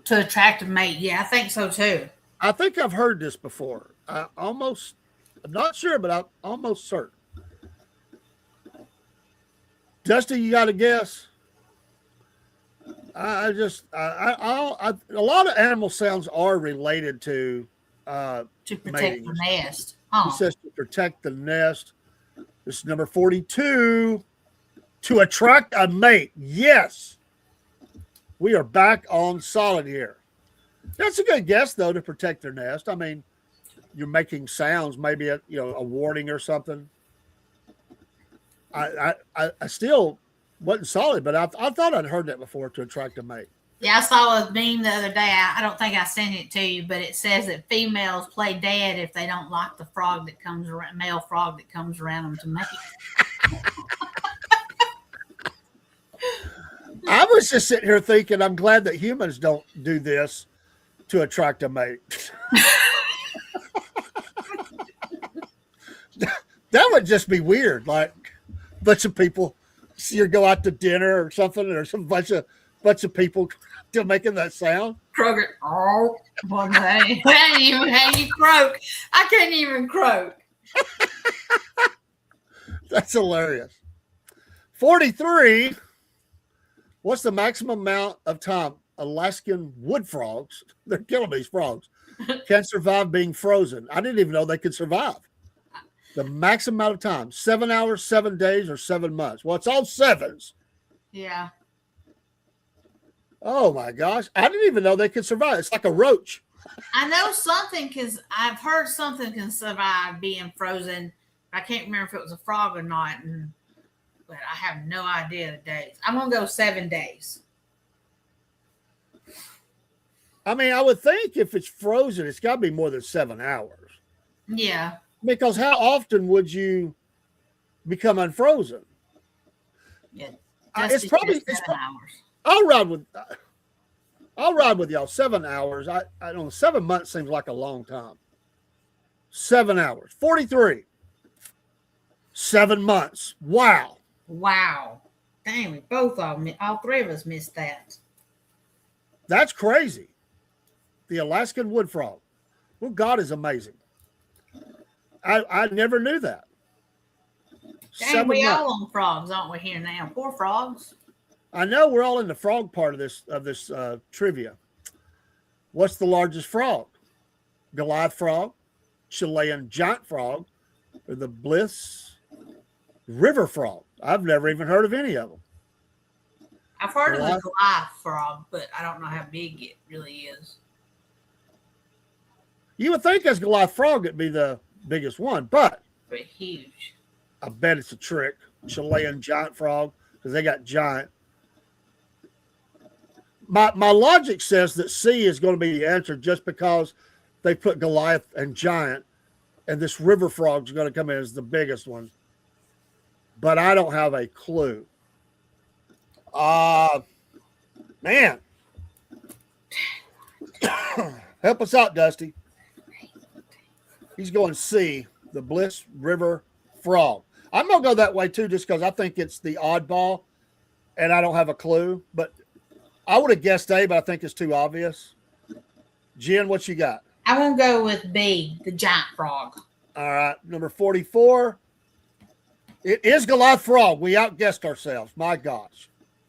To attract a mate. Yeah, I think so too. I think I've heard this before. I'm not sure, but I'm almost certain. Dusty, you got a guess? A lot of animal sounds are related to protect mating. the nest. Huh. It says to protect the nest. This is number 42. To attract a mate. Yes. We are back on solid here. That's a good guess, though, to protect their nest. I mean, you're making sounds, maybe a warning or something. I still wasn't solid, but I thought I'd heard that before, to attract a mate. Yeah, I saw a meme the other day. I don't think I sent it to you, but it says that females play dead if they don't like the frog that comes around, male frog that comes around them to mate. I was just sitting here thinking, I'm glad that humans don't do this to attract a mate. That would just be weird. Like a bunch of people, you go out to dinner or something, and there's some bunch of people still making that sound. Kroger. Oh, well, hey, that ain't even how you croak. I can't even croak. That's hilarious. 43. What's the maximum amount of time Alaskan wood frogs, they're killing these frogs, can survive being frozen? I didn't even know they could survive. The maximum amount of time, 7 hours, 7 days, or 7 months. Well, it's all sevens. Yeah. Oh my gosh. I didn't even know they could survive. It's like a roach. I know something because I've heard something can survive being frozen. I can't remember if it was a frog or not. But I have no idea the days. I'm going to go 7 days. I mean, I would think if it's frozen, it's got to be more than 7 hours. Yeah. Because how often would you become unfrozen? Yeah. It's probably 7 hours. I'll ride with y'all. 7 hours. I don't know. 7 months seems like a long time. 7 hours. 43. 7 months. Wow. Dang, we all three of us missed that. That's crazy. The Alaskan wood frog. Well, God is amazing. I never knew that. Dang, we all on frogs, aren't we here now? Poor frogs. I know we're all in the frog part of this trivia. What's the largest frog? Goliath frog, Chilean giant frog, or the Bliss river frog? I've never even heard of any of them. I've heard of the Goliath frog, but I don't know how big it really is. You would think as Goliath frog it'd be the biggest one, but huge. I bet it's a trick. Chilean giant frog, because they got giant. My logic says that C is going to be the answer just because they put Goliath and giant, and this river frog is going to come in as the biggest one. But I don't have a clue. Man. Help us out, Dusty. He's going C, the Bliss River frog. I'm going to go that way too, just because I think it's the oddball and I don't have a clue. But I would have guessed A, but I think it's too obvious. Jen, what you got? I won't go with B, the giant frog. All right, number 44. It is Goliath frog. We outguessed ourselves. My gosh.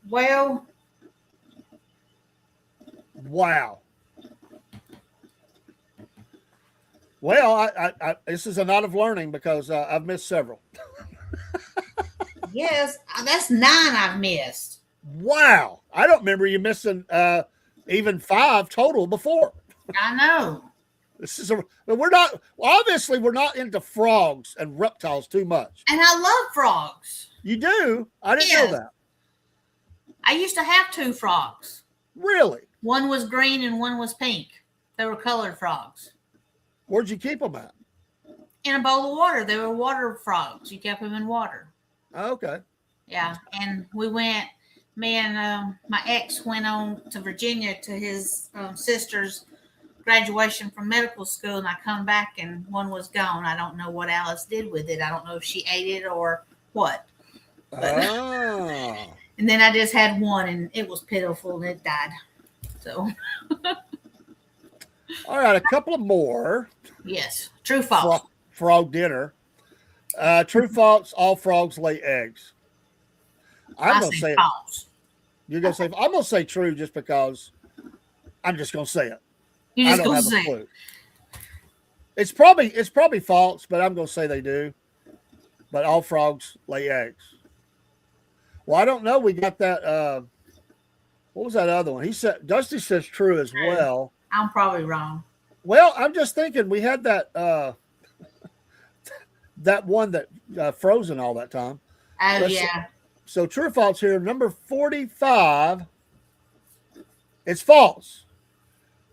Well, wow. Well, I this is a lot of learning because I've missed several. yes, that's 9 I've missed. Wow. I don't remember you missing even 5 total before. I know. We're not into frogs and reptiles too much. And I love frogs. You do? I didn't know that. I used to have 2 frogs. Really? One was green and one was pink. They were colored frogs. Where'd you keep them at? In a bowl of water. They were water frogs. You kept them in water. Okay. Yeah. And me and my ex went on to Virginia to his sister's graduation from medical school, and I come back and one was gone. I don't know what Alice did with it. I don't know if she ate it or what. And then I just had one, and it was pitiful, and it died. So. All right, a couple of more. Yes, true, false. Frog dinner. True, false. All frogs lay eggs. I'm gonna say false. You're gonna say I'm gonna say true just because I'm just gonna say it. You just I don't gonna have say a clue. It's probably false, but I'm gonna say they do. But all frogs lay eggs. Well, I don't know. We got that. What was that other one? He said Dusty says true as well. I'm probably wrong. Well, I'm just thinking we had that that one that frozen all that time. Oh, yeah. So true or false here. Number 45. It's false.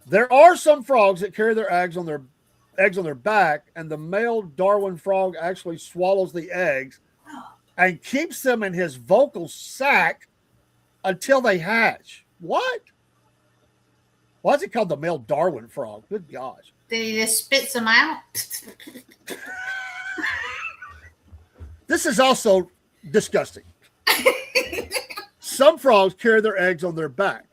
There are some frogs that carry their eggs on their back, and the male Darwin frog actually swallows the eggs and keeps them in his vocal sac until they hatch. What? Why is it called the male Darwin frog? Good gosh. Did he just spits them out? This is also disgusting. Some frogs carry their eggs on their back,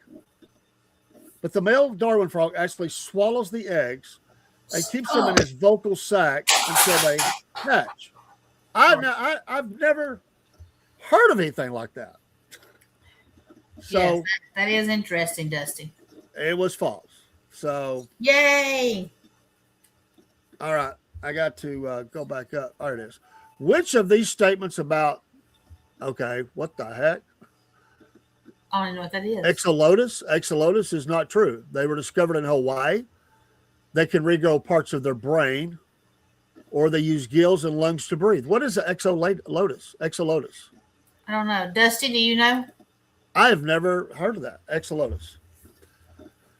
but the male Darwin frog actually swallows the eggs and keeps them in his vocal sac until they hatch. I've never heard of anything like that. So yes, that is interesting, Dusty. It was false. So yay! All right, I got to go back up. There it is. Which of these statements about? Okay, what the heck? I don't know what that is. Exolotus is not true. They were discovered in Hawaii. They can regrow parts of their brain, or they use gills and lungs to breathe. What is an exolotus? I don't know. Dusty, do you know? I have never heard of that. Exolotus.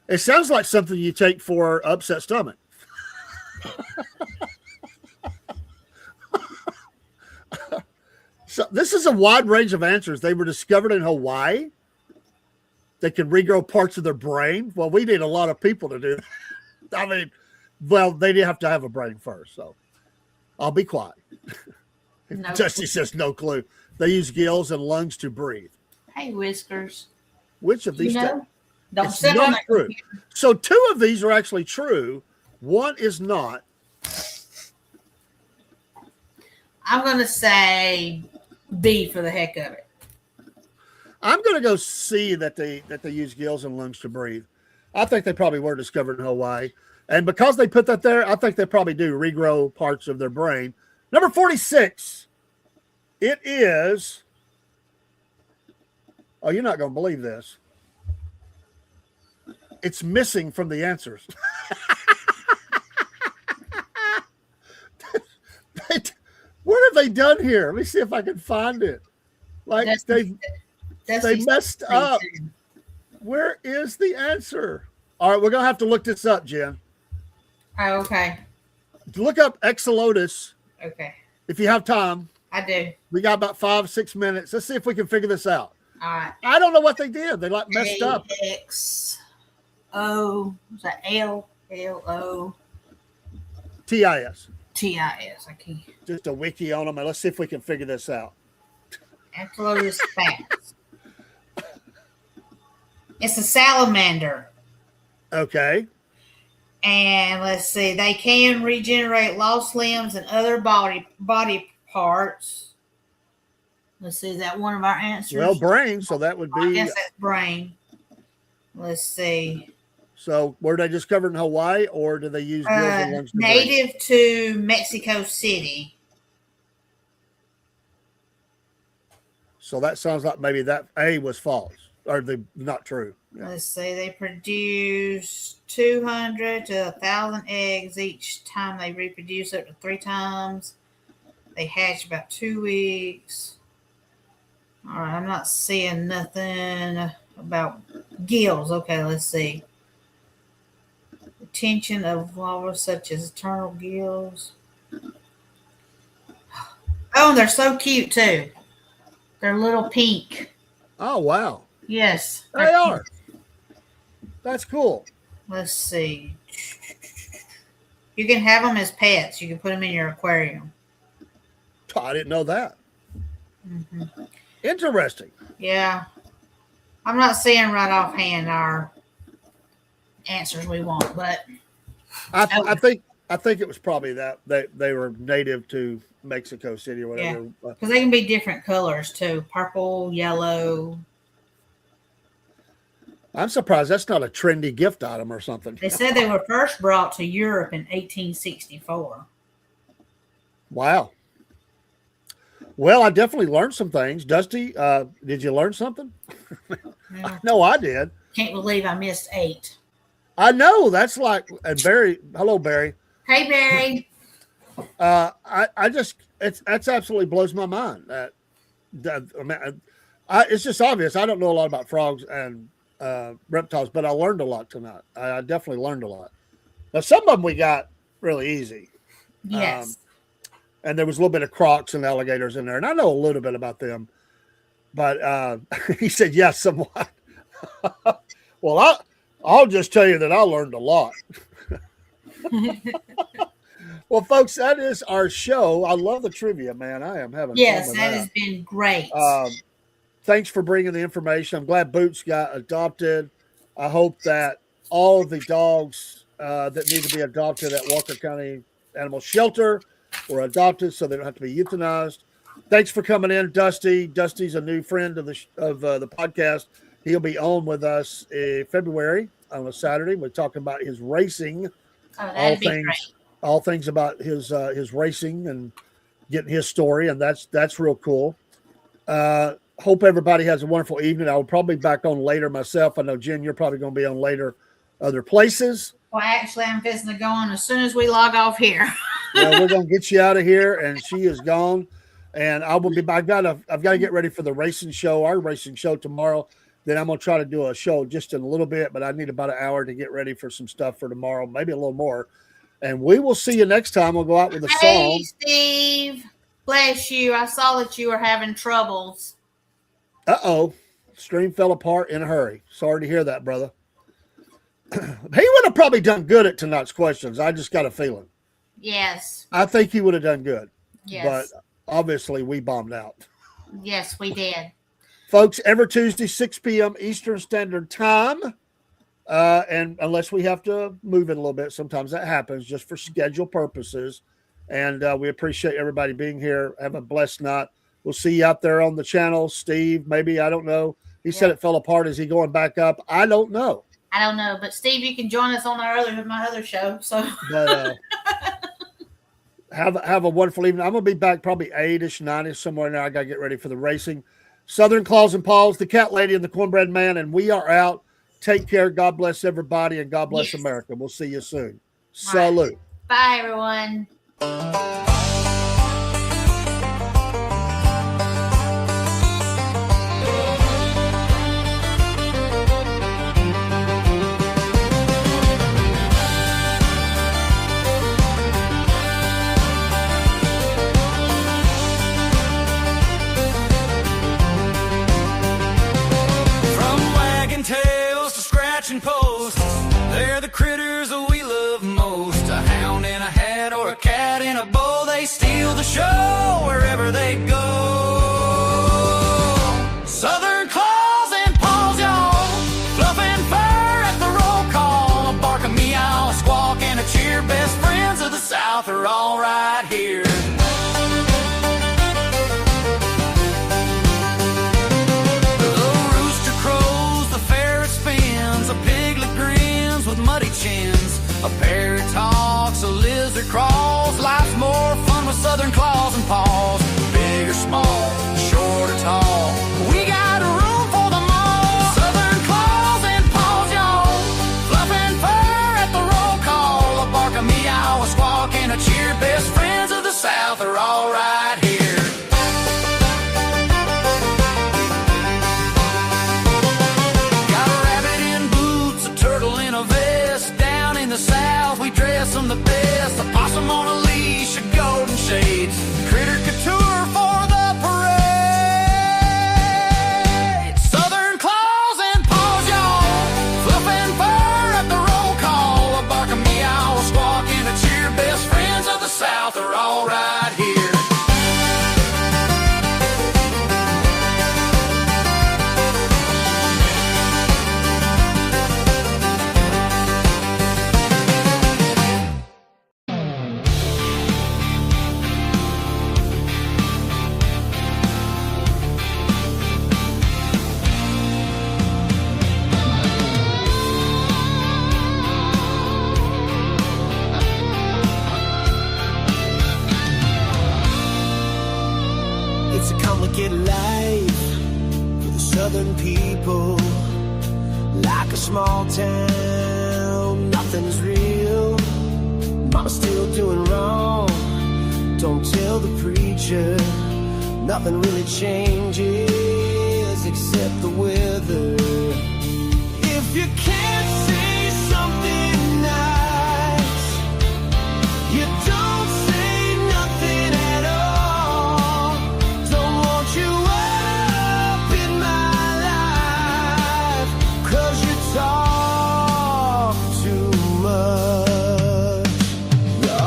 It sounds like something you take for upset stomach. So this is a wide range of answers. They were discovered in Hawaii. They can regrow parts of their brain. Well, we need a lot of people to do that. I mean, well, they did have to have a brain first. So I'll be quiet. No. Jesse says no clue. They use gills and lungs to breathe. Hey, Whiskers. Which of these? Don't sit on that true. So 2 of these are actually true. 1 is not. I'm going to say B for the heck of it. I'm going to go C that they use gills and lungs to breathe. I think they probably were discovered in Hawaii. And because they put that there, I think they probably do regrow parts of their brain. Number 46. It is. Oh, you're not going to believe this. It's missing from the answers. What have they done here? Let me see if I can find it. Like they messed up. Where is the answer? All right, we're going to have to look this up, Jen. Oh, okay. Look up Exolotus. Okay. If you have time. I do. We got about 5-6 minutes. Let's see if we can figure this out. All right. I don't know what they did. They messed up. X-O. Was that L-L-O? TIS. TIS. I can't. Just a wiki on them, and let's see if we can figure this out. Ancylosed spats. It's a salamander. Okay. And let's see, they can regenerate lost limbs and other body parts. Let's see, is that one of our answers? Well, brain, so that would be... I guess that's brain. Let's see. So were they discovered in Hawaii, or do they use gills and lungs? Native to Mexico City. So that sounds like maybe that A was false, or not true. Yeah. Let's see, they produce 200 to 1,000 eggs each time they reproduce, up to 3 times. They hatch about 2 weeks. All right, I'm not seeing nothing about gills. Okay, let's see. Retention of walrus such as eternal gills. Oh, and they're so cute too. They're little pink. Oh, wow. Yes. They are. That's cool. Let's see. You can have them as pets. You can put them in your aquarium. I didn't know that. Mm-hmm. Interesting. Yeah. I'm not seeing right offhand our answers we want, but I think it was probably that they were native to Mexico City or whatever. Yeah, because they can be different colors too, purple, yellow. I'm surprised that's not a trendy gift item or something. They said they were first brought to Europe in 1864. Wow. Well, I definitely learned some things. Dusty, did you learn something? Yeah. No, I did. Can't believe I missed 8. I know. That's like, and Barry, hello, Barry. Hey, Barry. I just, that's absolutely blows my mind. It's just obvious. I don't know a lot about frogs and reptiles, but I learned a lot tonight. I definitely learned a lot. Now, some of them we got really easy. Yes. And there was a little bit of crocs and alligators in there, and I know a little bit about them. But he said, yes, somewhat. Well, I'll just tell you that I learned a lot. Well, folks, that is our show. I love the trivia, man. I am having fun with that has been great. Thanks for bringing the information. I'm glad Boots got adopted. I hope that all of the dogs that need to be adopted at Walker County Animal Shelter were adopted so they don't have to be euthanized. Thanks for coming in, Dusty. Dusty's a new friend of the podcast. He'll be on with us in February on a Saturday. We're talking about his racing, all things about his racing and getting his story, and that's real cool. Hope everybody has a wonderful evening. I will probably be back on later myself. I know, Jen, you're probably going to be on later other places. Well, actually, I'm fixing to go on as soon as we log off here. Yeah, we're going to get you out of here, and she is gone. And I will be back. I've got to get ready for the racing show, our racing show tomorrow. Then I'm going to try to do a show just in a little bit, but I need about an hour to get ready for some stuff for tomorrow, maybe a little more. And we will see you next time. We'll go out with a song. Hey, Steve. Bless you. I saw that you were having troubles. Uh-oh. Stream fell apart in a hurry. Sorry to hear that, brother. He would have probably done good at tonight's questions. I just got a feeling. Yes. I think he would have done good. Yes. But obviously we bombed out. Yes, we did. Folks, every Tuesday, 6 p.m. Eastern Standard Time. And unless we have to move it a little bit, sometimes that happens just for schedule purposes. And we appreciate everybody being here. Have a blessed night. We'll see you out there on the channel. Steve, maybe, I don't know. He said it fell apart. Is he going back up? I don't know. I don't know. But, Steve, you can join us on my other show. So, but have a wonderful evening. I'm going to be back probably 8-ish, 9-ish, somewhere now. I got to get ready for the racing. Southern Claws and Paws, the Cat Lady and the Cornbread Man, and we are out. Take care. God bless everybody, and God bless America. We'll see you soon. Salute. Bye, everyone. Posts. They're the critters that we love most. A hound and a hat or in a bow, they steal the show wherever they go. Southern claws and paws, y'all, fluff and fur at the roll call. A bark, a meow, a squawk, and a cheer. Best friends of the South are all right here. Muddy chins, a parrot talks, a lizard crawls. Life's more fun with southern claws and paws. Big or small, short or tall, we got room for them all. Southern claws and paws, y'all, fluff and fur at the roll call. A bark, a meow, a squawk, and a cheer. Best friends of the South are all right here. South, we dress them the best. A possum on a leash, a golden shades, critter couture for the parade. Southern claws and paws, y'all, fluff and fur at the roll call. A bark, a meow, a squawk, and a cheer. Best friends of the South are all right here. It's a complicated life for the southern people. Like a small town, nothing's real. Mama's still doing wrong, don't tell the preacher. Nothing really changes except the weather. If you can't say something nice, you don't say nothing at all. Don't want you up in my life, 'cause you talk too much. No.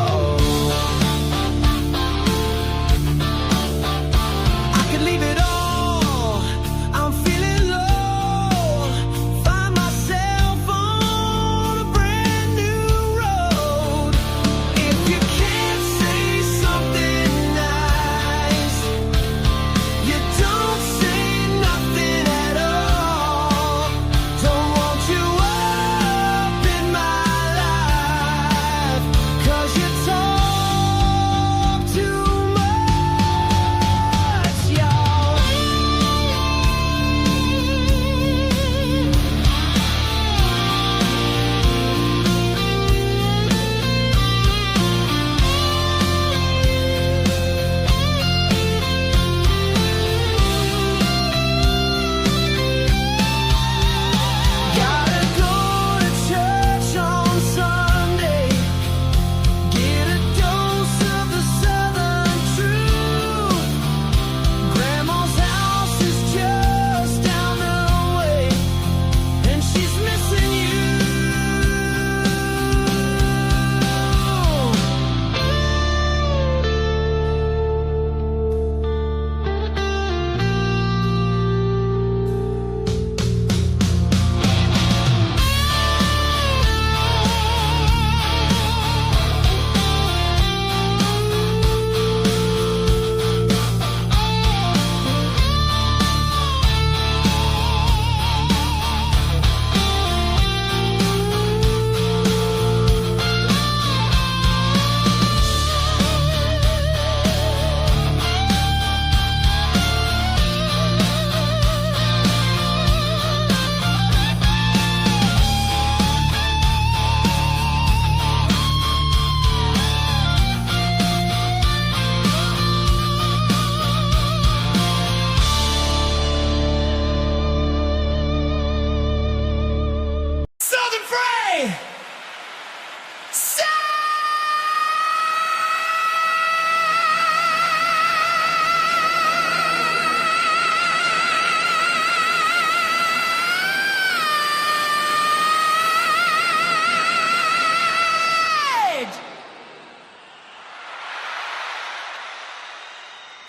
I could leave it all, I'm feeling low, find myself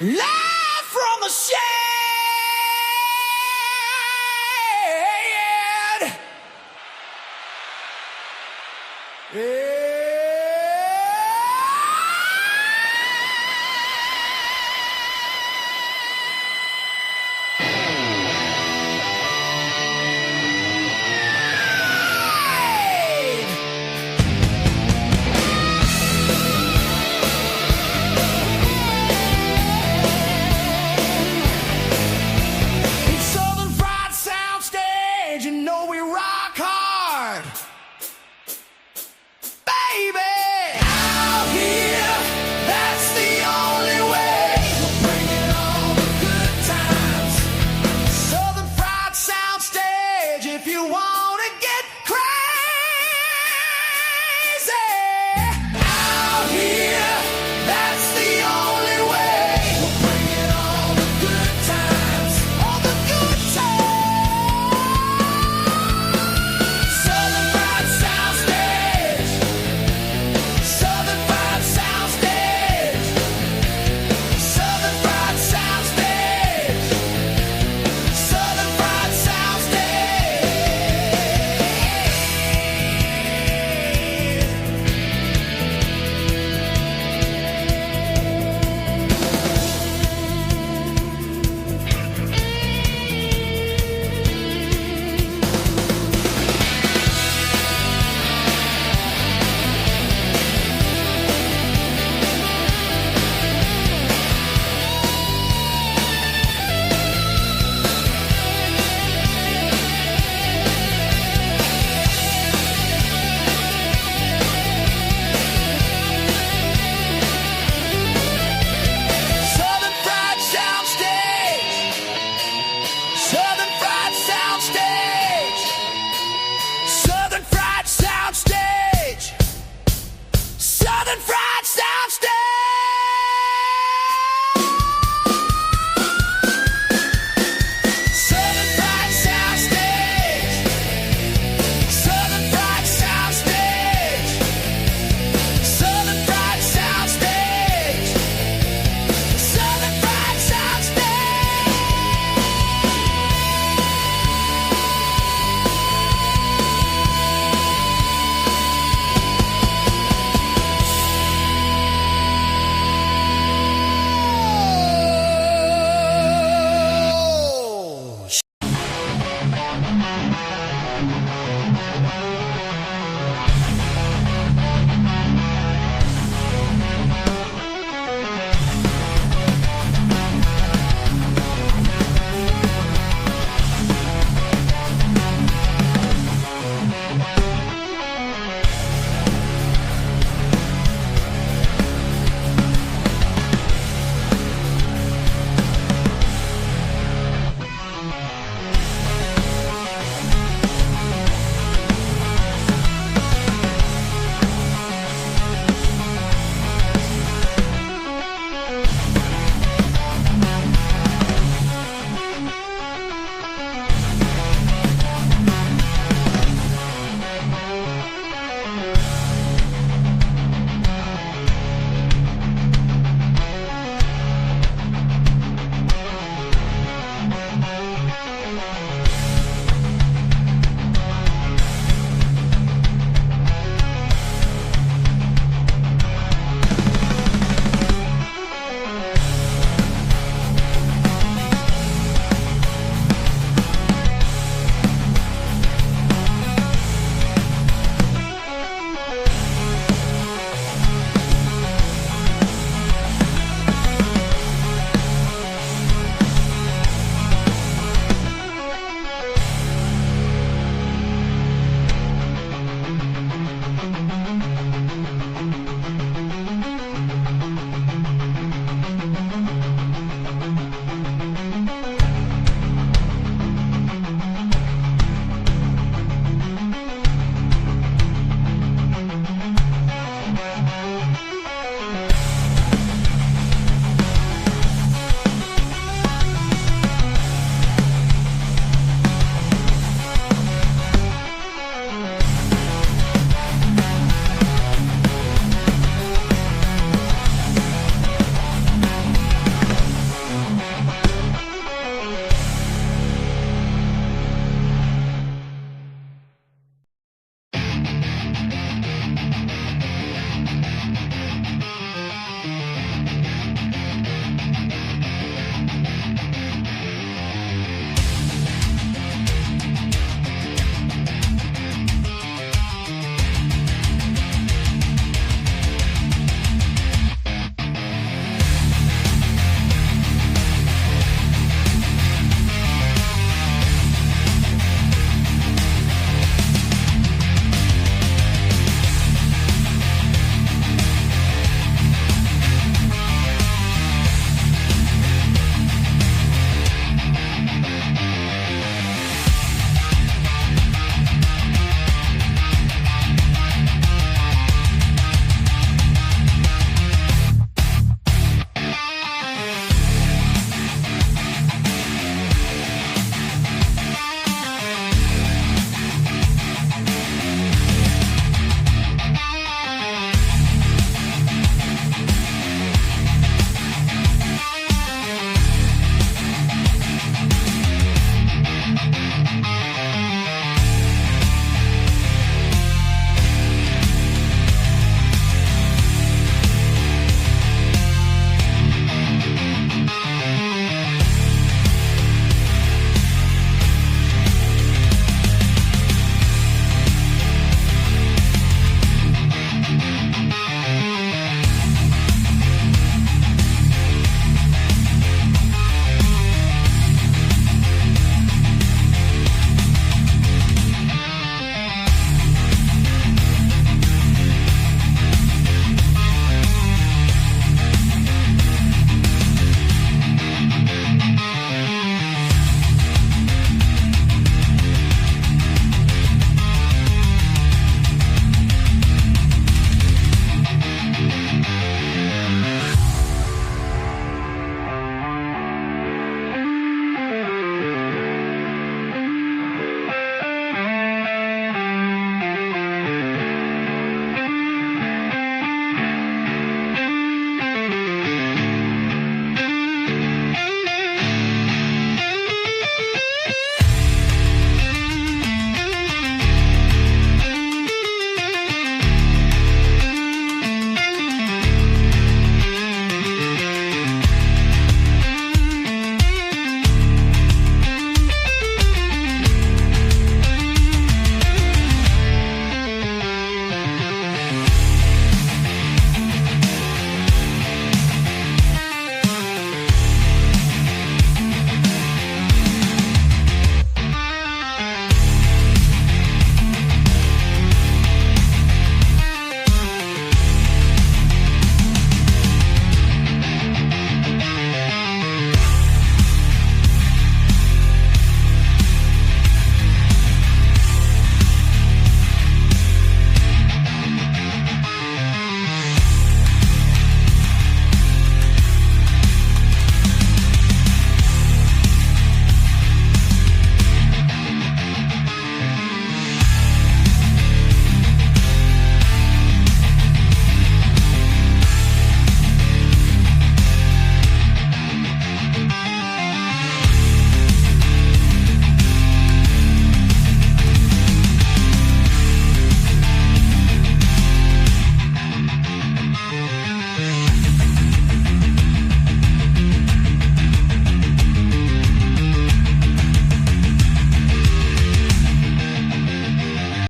Live from a shack.